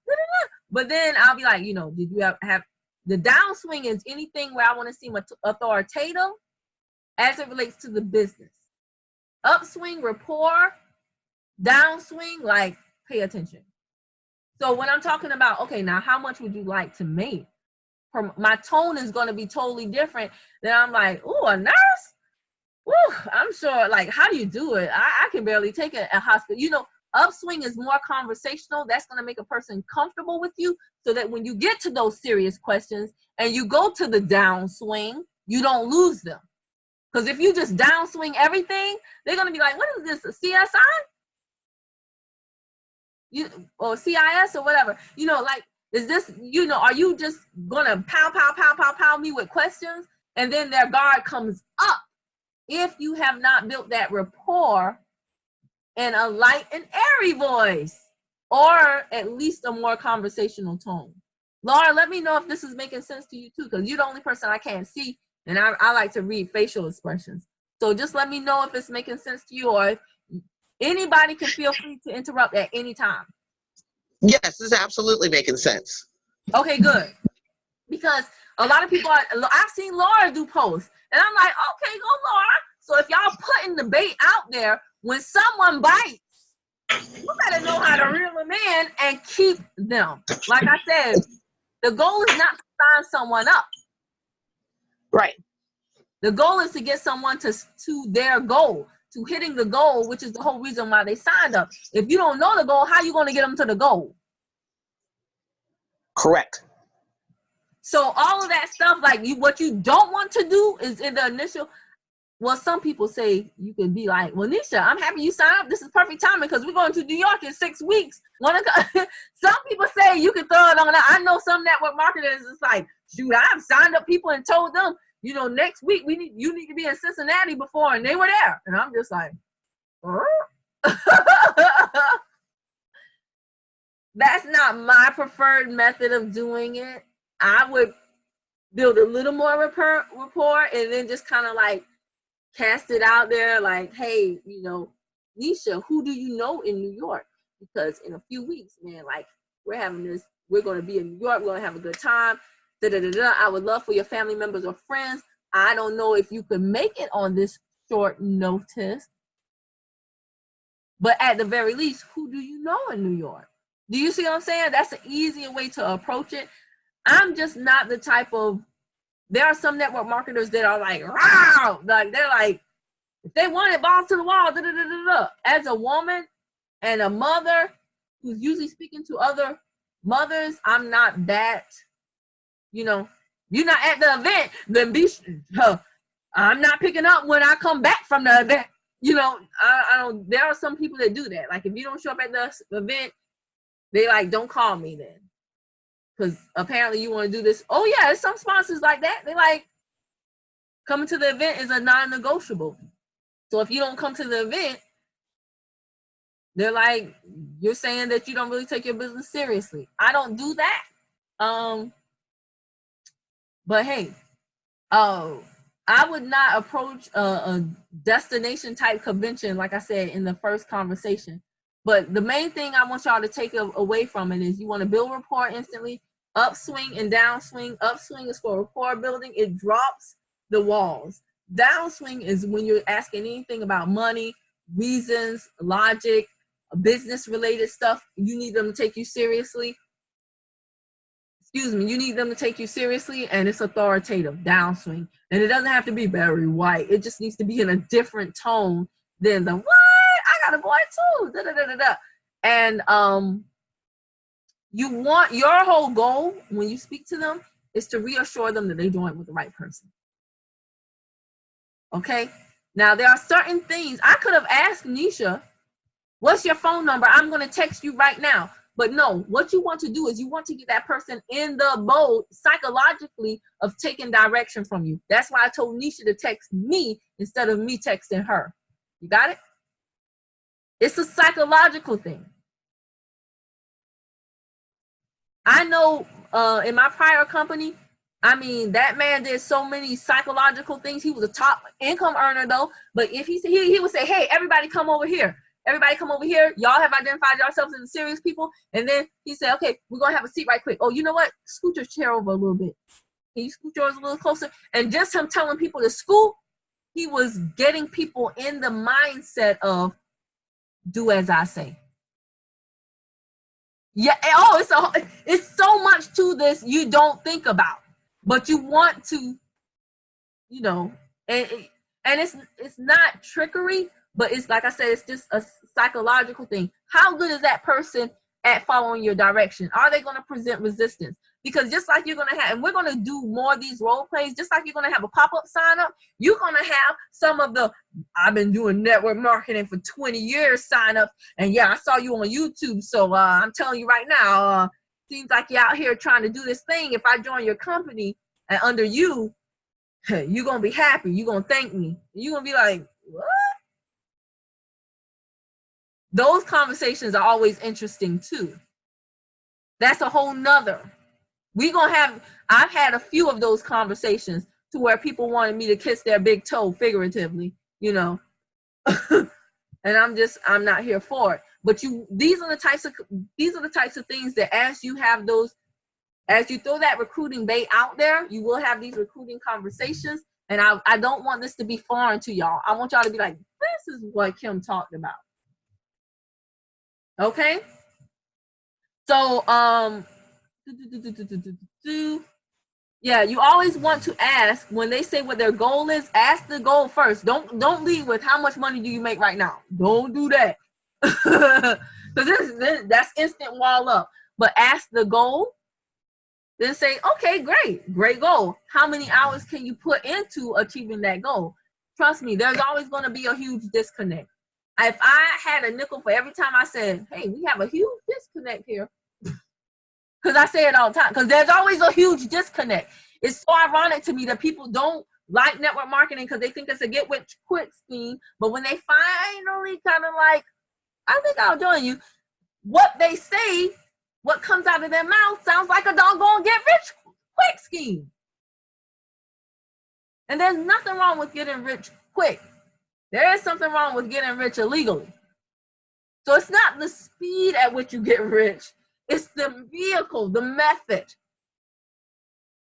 da da da. But then I'll be like, did you have the downswing is anything where I want to seem authoritative as it relates to the business. Upswing, rapport, downswing, like, pay attention. So when I'm talking about, okay, now how much would you like to make? My tone is going to be totally different. Then I'm like, oh, a nurse? Ooh, I'm sure, like, how do you do it? I can barely take it at hospital. Upswing is more conversational. That's going to make a person comfortable with you, so that when you get to those serious questions and you go to the downswing, you don't lose them. Because if you just downswing everything, they're going to be like, what is this, a CSI? Or CIS or whatever, like, is this, are you just gonna pow, pow, pow, pow, pow me with questions, and then their guard comes up if you have not built that rapport in a light and airy voice, or at least a more conversational tone. Laura, let me know if this is making sense to you too, because you're the only person I can't see, and I like to read facial expressions. So just let me know if it's making sense to you, or if anybody can feel free to interrupt at any time. Yes, this is absolutely making sense. Okay, good. Because a lot of people I've seen Laura do posts, and I'm like, okay, go Laura. So if y'all putting the bait out there, when someone bites, you better know how to reel them in and keep them. Like I said, the goal is not to sign someone up. Right. The goal is to get someone to their goal, to hitting the goal, which is the whole reason why they signed up. If you don't know the goal, how are you going to get them to the goal? Correct. So all of that stuff, like what you don't want to do is in the initial. Well, some people say you can be like, well, Nisha, I'm happy you signed up. This is perfect timing because we're going to New York in 6 weeks. Some people say you can throw it on that. I know some network marketers is like, shoot, I've signed up people and told them, next week you need to be in Cincinnati before, and they were there. And I'm just like, that's not my preferred method of doing it. I would build a little more rapport and then just kind of like cast it out there like, hey, Nisha, who do you know in New York? Because in a few weeks, man, like we're going to be in New York. We're going to have a good time. I would love for your family members or friends. I don't know if you could make it on this short notice, but at the very least, who do you know in New York? Do you see what I'm saying? That's an easier way to approach it. I'm just not the type of, there are some network marketers that are like, wow, like they're like, if they want it, balls to the wall, da, da, da, da, da. As a woman and a mother who's usually speaking to other mothers, I'm not that, you're not at the event, then I'm not picking up when I come back from the event. I don't, there are some people that do that. Like, if you don't show up at the event, they like, don't call me then. Because apparently you want to do this. Oh yeah, there's some sponsors like that. They like, coming to the event is a non-negotiable. So if you don't come to the event, they're like, you're saying that you don't really take your business seriously. I don't do that. But hey, I would not approach a destination type convention, like I said in the first conversation. But the main thing I want y'all to take away from it is you want to build rapport instantly. Upswing and downswing. Upswing is for rapport building. It drops the walls. Downswing is when you're asking anything about money, reasons, logic, business related stuff. You need them to take you seriously. You need them to take you seriously, and it's authoritative, downswing. And it doesn't have to be very white. It just needs to be in a different tone than the, what? I got a boy too. Da, da, da, da, da. And you want, your whole goal when you speak to them is to reassure them that they're doing it with the right person. Okay? Now, there are certain things. I could have asked Nisha, what's your phone number? I'm going to text you right now. But no, what you want to do is you want to get that person in the mode psychologically of taking direction from you. That's why I told Nisha to text me instead of me texting her. You got it? It's a psychological thing. I know in my prior company, I mean, that man did so many psychological things. He was a top income earner though. But if he would say, hey, everybody come over here. Everybody come over here. Y'all have identified yourselves as the serious people. And then he said, okay, we're going to have a seat right quick. Oh, you know what? Scoot your chair over a little bit. Can you scoot yours a little closer? And just him telling people to scoot, he was getting people in the mindset of do as I say. Yeah. Oh, it's so much to this you don't think about. But you want to, and it's not trickery. But it's like I said, it's just a psychological thing. How good is that person at following your direction? Are they going to present resistance? Because just like you're going to have, and we're going to do more of these role plays, just like you're going to have a pop-up sign up, you're going to have some of the, I've been doing network marketing for 20 years sign up. And yeah, I saw you on YouTube. So I'm telling you right now, seems like you're out here trying to do this thing. If I join your company and under you, you're going to be happy. You're going to thank me. You're going to be like, what? Those conversations are always interesting too. That's a whole nother. I've had a few of those conversations to where people wanted me to kiss their big toe figuratively, and I'm not here for it. But these are the types of things that as you throw that recruiting bait out there, you will have these recruiting conversations. And I don't want this to be foreign to y'all. I want y'all to be like, this is what Kim talked about. Okay, so yeah, you always want to ask when they say what their goal is. Ask the goal first. Don't lead with how much money do you make right now. Don't do that, because that's instant wall up. But ask the goal. Then say, okay, great goal. How many hours can you put into achieving that goal? Trust me, there's always going to be a huge disconnect. If I had a nickel for every time I said, hey, we have a huge disconnect here, because I say it all the time, because there's always a huge disconnect. It's so ironic to me that people don't like network marketing because they think it's a get rich quick scheme. But when they finally kind of like, I think I'll join you, what they say, what comes out of their mouth sounds like a doggone get rich quick scheme. And there's nothing wrong with getting rich quick. There is something wrong with getting rich illegally. So it's not the speed at which you get rich. It's the vehicle, the method.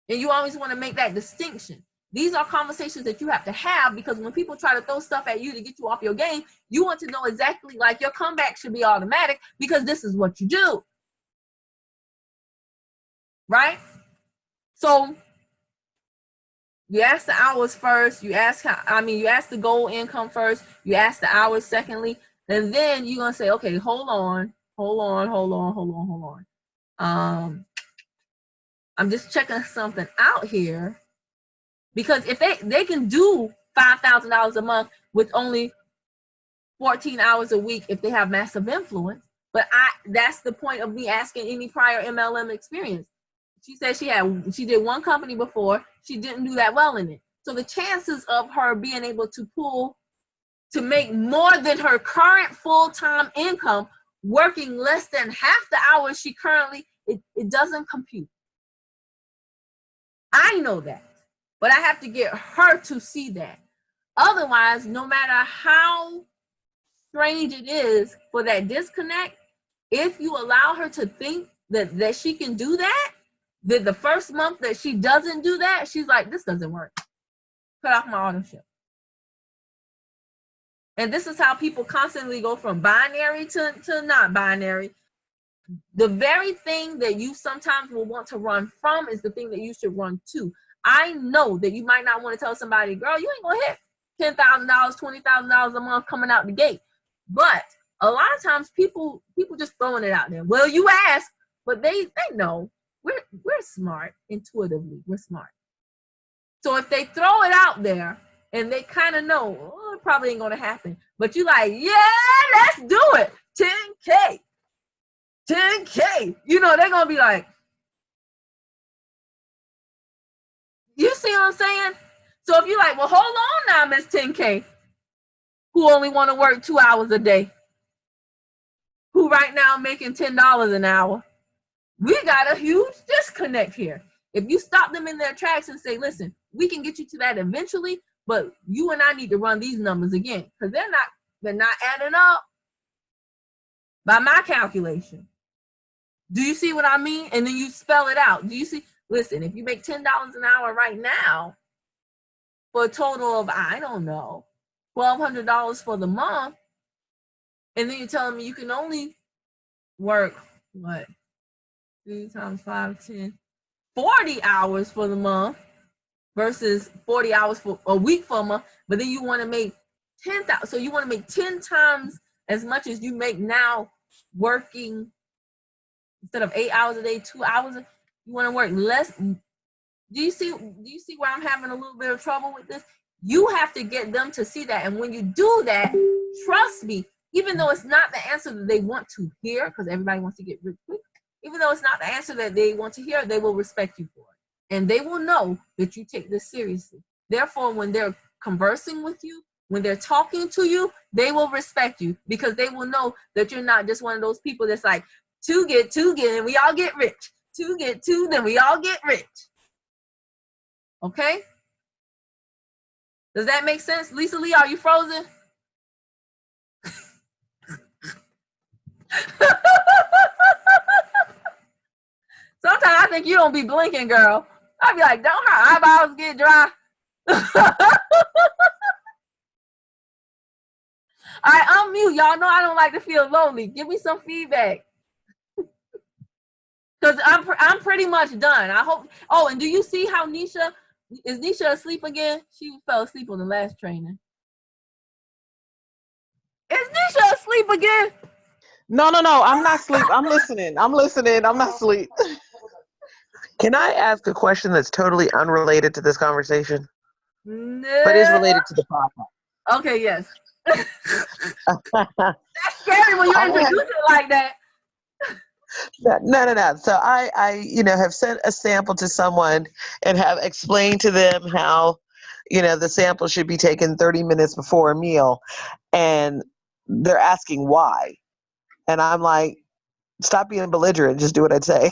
And you always want to make that distinction. These are conversations that you have to have, because when people try to throw stuff at you to get you off your game, you want to know exactly, like, your comeback should be automatic because this is what you do. Right? So you ask the hours first, you ask the goal income first, you ask the hours secondly, and then you're going to say, okay, hold on. Hold on. I'm just checking something out here, because if they can do $5,000 a month with only 14 hours a week if they have massive influence. But that's the point of me asking any prior MLM experience. She said she did one company before. She didn't do that well in it. So the chances of her being able to make more than her current full-time income working less than half the hours she currently, it doesn't compute. I know that, but I have to get her to see that. Otherwise, no matter how strange it is for that disconnect, if you allow her to think that she can do that, that the first month that she doesn't do that, she's like, this doesn't work. Cut off my auto-ship. And this is how people constantly go from binary to not binary. The very thing that you sometimes will want to run from is the thing that you should run to. I know that you might not want to tell somebody, girl, you ain't gonna hit $10,000, $20,000 a month coming out the gate. But a lot of times people just throwing it out there. Well, you ask, but they know we're smart intuitively. We're smart. So if they throw it out there and they kind of know, oh, it probably ain't gonna happen, but you like, yeah, let's do it. 10K. You know, they're gonna be like, you see what I'm saying? So if you're like, well, hold on now, Miss 10K, who only want to work 2 hours a day, who right now making $10 an hour, we got a huge disconnect here. If you stop them in their tracks and say, listen, we can get you to that eventually, but you and I need to run these numbers again, because they're not adding up by my calculation. Do you see what I mean? And then you spell it out. Do you see? Listen, if you make $10 an hour right now for a total of, I don't know, $1,200 for the month, and then you're telling me you can only work, what, 3 times 5, 10, 40 hours for the month versus 40 hours for a week for a month, but then you want to make 10,000. So you want to make 10 times as much as you make now working. Instead of 8 hours a day, 2 hours, you want to work less. Do you see where I'm having a little bit of trouble with this? You have to get them to see that. And when you do that, trust me, even though it's not the answer that they want to hear, because everybody wants to get rich quick, even though it's not the answer that they want to hear, they will respect you for it. And they will know that you take this seriously. Therefore, when they're conversing with you, when they're talking to you, they will respect you, because they will know that you're not just one of those people that's like, two get, and we all get rich. Two get two, then we all get rich. Okay? Does that make sense? Lisa Lee, are you frozen? Sometimes I think you don't be blinking, girl. I'd be like, don't her eyeballs get dry? All right, unmute. Y'all know I don't like to feel lonely. Give me some feedback. Because I'm pretty much done. I hope. Oh, and do you see how Nisha asleep again? She fell asleep on the last training. Is Nisha asleep again? No. I'm not asleep. I'm listening. I'm not asleep. Can I ask a question that's totally unrelated to this conversation? No. But is related to the podcast. Okay, yes. That's scary when you introduce it like that. No. So I have sent a sample to someone and have explained to them how, the sample should be taken 30 minutes before a meal. And they're asking why. And I'm like, stop being belligerent. Just do what I'd say.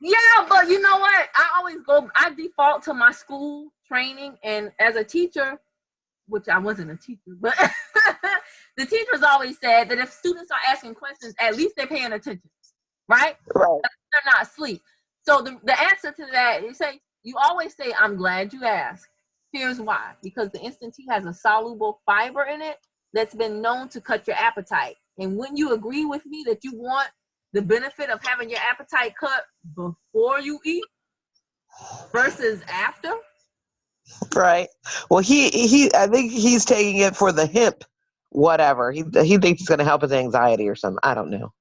Yeah, but you know what? I default to my school training. And as a teacher, which I wasn't a teacher, but the teachers always said that if students are asking questions, at least they're paying attention, right? Right. They're not asleep. So the answer to that, you always say, I'm glad you asked. Here's why. Because the instant tea has a soluble fiber in it that's been known to cut your appetite. And when you agree with me that you want the benefit of having your appetite cut before you eat versus after. Right. Well, I think he's taking it for the hemp whatever. He thinks it's going to help his anxiety or something. I don't know.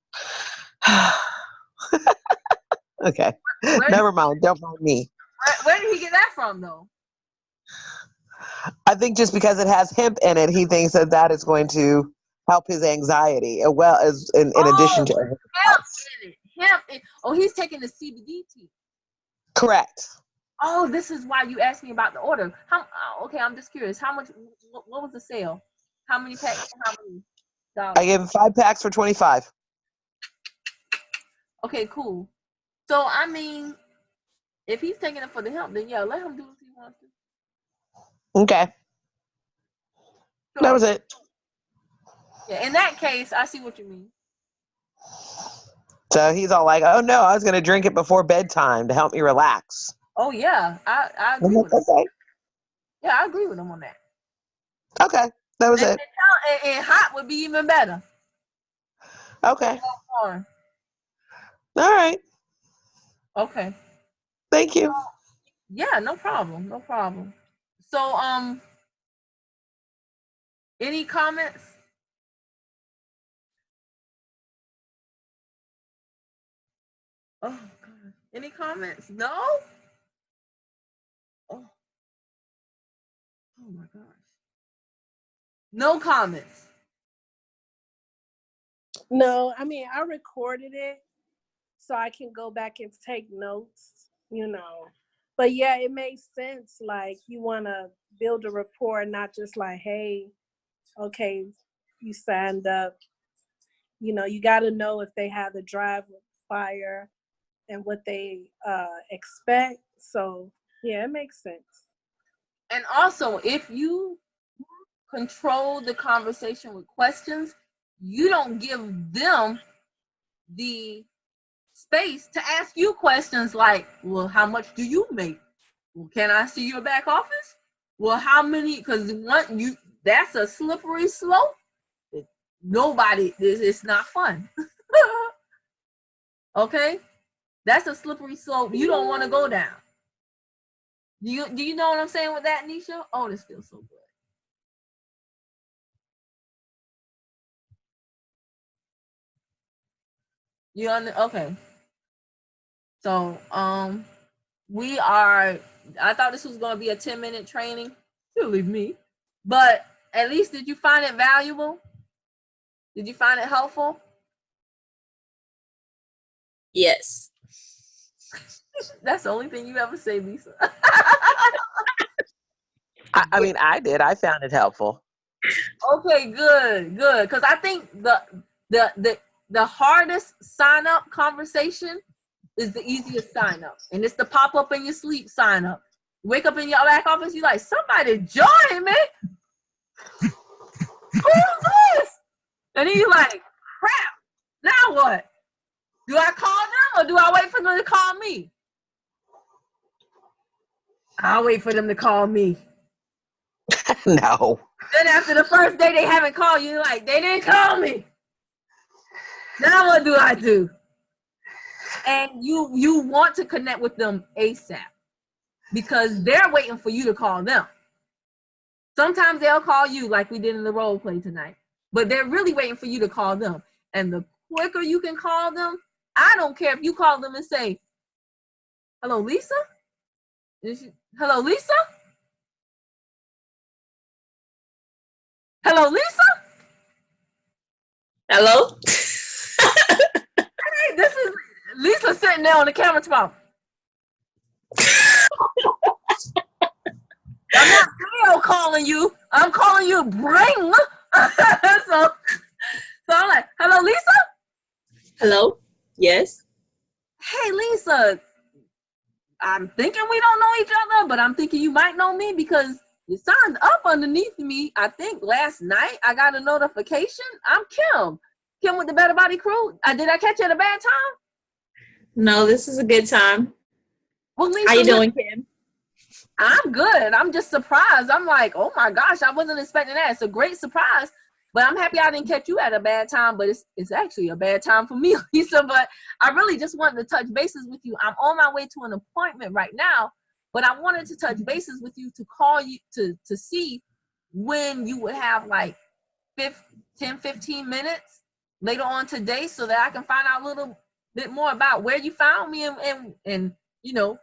Okay. Never mind. Don't mind me. Where did he get that from, though? I think just because it has hemp in it, he thinks that is going to help his anxiety, as well as in addition to everything hemp else. in it. Hemp in. Oh, he's taking the CBD tea. Correct. Oh, this is why you asked me about the order. Okay, I'm just curious. How much? What was the sale? How many packs? How many dollars? I gave him 5 packs for $25. Okay, cool. So I mean, if he's taking it for the hemp, then yeah, let him do what he wants to. Okay. Sure. That was it. Yeah, in that case, I see what you mean. So he's all like, "Oh no, I was going to drink it before bedtime to help me relax." Oh yeah, I agree with him. Okay. Yeah, I agree with him on that. Okay, that was it. And hot would be even better. Okay. All right. Okay. Thank you. Yeah, no problem. No problem. So, any comments? Oh, God. Any comments? No? Oh. Oh, my gosh. No comments. No, I mean, I recorded it so I can go back and take notes, you know. But yeah, it makes sense. Like, you want to build a rapport, not just like, hey, okay, you signed up. You know, you got to know if they have the drive with fire and what they expect. So yeah, it makes sense. And also, if you control the conversation with questions, you don't give them the space to ask you questions like, well, how much do you make? Well, can I see your back office? Well, how many? Because that's a slippery slope. It's not fun. Okay? That's a slippery slope you don't want to go down. Do you know what I'm saying with that, Nisha? Oh, this feels so good. Okay. So, I thought this was going to be a 10-minute training. Silly me. But at least, did you find it valuable? Did you find it helpful? Yes. That's the only thing you ever say, Lisa. I mean, I did. I found it helpful. Okay, good. Because I think the hardest sign up conversation is the easiest sign up, and it's the pop up in your sleep sign up. Wake up in your back office, you like, somebody join me. Who's this? And then you like, crap. Now what? Do I call them or do I wait for them to call me? I'll wait for them to call me. No. Then after the first day they haven't called you, like, they didn't call me. Now what do I do? And you want to connect with them ASAP because they're waiting for you to call them. Sometimes they'll call you like we did in the role play tonight, but they're really waiting for you to call them. And the quicker you can call them, I don't care if you call them and say, hello, Lisa? Hello, Lisa? Hello, Lisa? Hello? Hey, this is Lisa sitting there on the camera tomorrow. I'm not video calling you. I'm calling you Bring. so I'm like, hello, Lisa? Hello? Yes? Hey, Lisa. I'm thinking we don't know each other, but I'm thinking you might know me because you signed up underneath me. I think last night I got a notification. I'm Kim. Kim with the Better Body Crew. Did I catch you at a bad time? No, this is a good time. Well, Lisa, how you doing, Kim? I'm good. I'm just surprised. I'm like, oh my gosh, I wasn't expecting that. It's a great surprise. But I'm happy I didn't catch you at a bad time, but it's actually a bad time for me, Lisa. But I really just wanted to touch bases with you. I'm on my way to an appointment right now, but I wanted to touch bases with you to call you to see when you would have like 10, 15 minutes later on today so that I can find out a little bit more about where you found me and you know,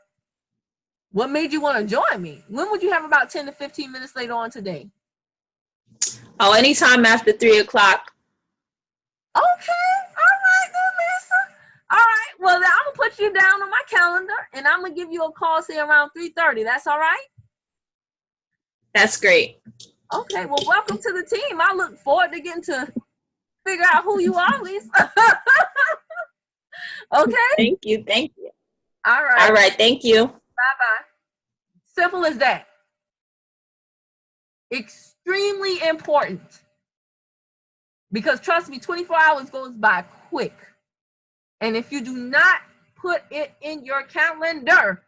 what made you want to join me? When would you have about 10 to 15 minutes later on today? Oh, anytime after 3 o'clock. Okay, all right then, Lisa. All right, well, then I'm gonna put you down on my calendar, and I'm gonna give you a call, say around 3:30. That's all right? That's great. Okay, well, welcome to the team. I look forward to getting to figure out who you are, Lisa. Okay. Thank you. Thank you. All right. All right. Thank you. Bye-bye. Simple as that. Extremely important. Because trust me, 24 hours goes by quick. And if you do not put it in your calendar,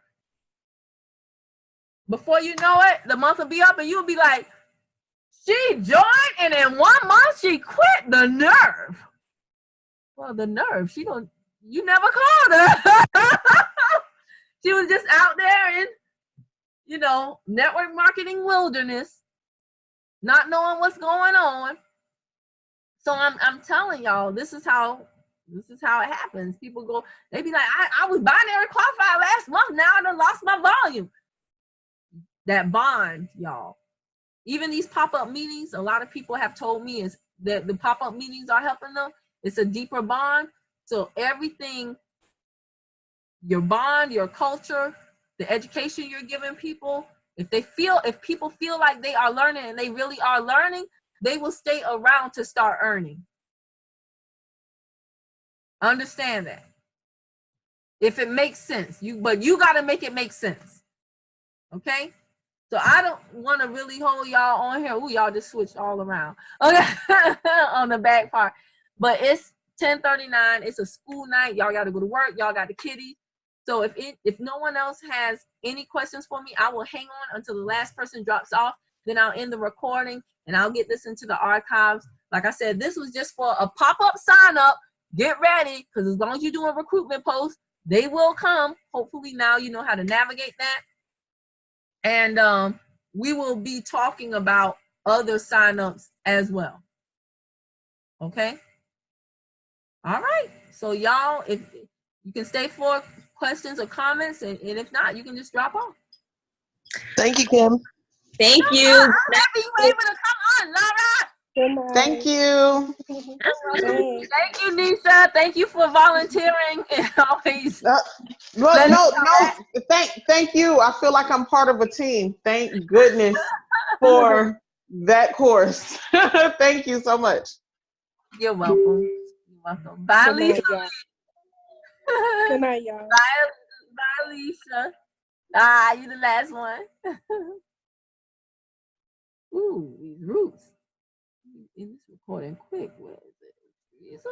before you know it, the month will be up and you'll be like, she joined and in 1 month she quit. The nerve. Well, the nerve. You never called her. She was just out there in, you know, network marketing wilderness, not knowing what's going on. So I'm telling y'all, this is how it happens. People go, they be like, I was binary qualified last month. Now I done lost my volume. That bond, y'all. Even these pop-up meetings, a lot of people have told me is that the pop-up meetings are helping them. It's a deeper bond. So everything, your bond, your culture, the education you're giving people, if people feel like they are learning and they really are learning, they will stay around to start earning. Understand that. If it makes sense, but you got to make it make sense. Okay? So I don't want to really hold y'all on here. Ooh, y'all just switched all around. Okay, on the back part. But it's 10:39. It's a school night. Y'all got to go to work. Y'all got the kiddies. So if no one else has any questions for me, I will hang on until the last person drops off. Then I'll end the recording and I'll get this into the archives. Like I said, this was just for a pop-up sign up. Get ready, because as long as you're doing recruitment posts, they will come. Hopefully now you know how to navigate that. And we will be talking about other signups as well. Okay? All right. So y'all, if you can stay for questions or comments, and if not, you can just drop off. Thank you, Kim. Thank you. I'm happy you were able to come on, Laura. Thank you. Thank you, Nisha. Thank you for volunteering and always. Thank you. I feel like I'm part of a team. Thank goodness for that course. Thank you so much. You're welcome. You're welcome. Bye, Good night, Lisa. y'all. Good night, y'all. Bye, Lisa. Ah, you the last one. Ooh, these roots. In this recording quick. Where is it?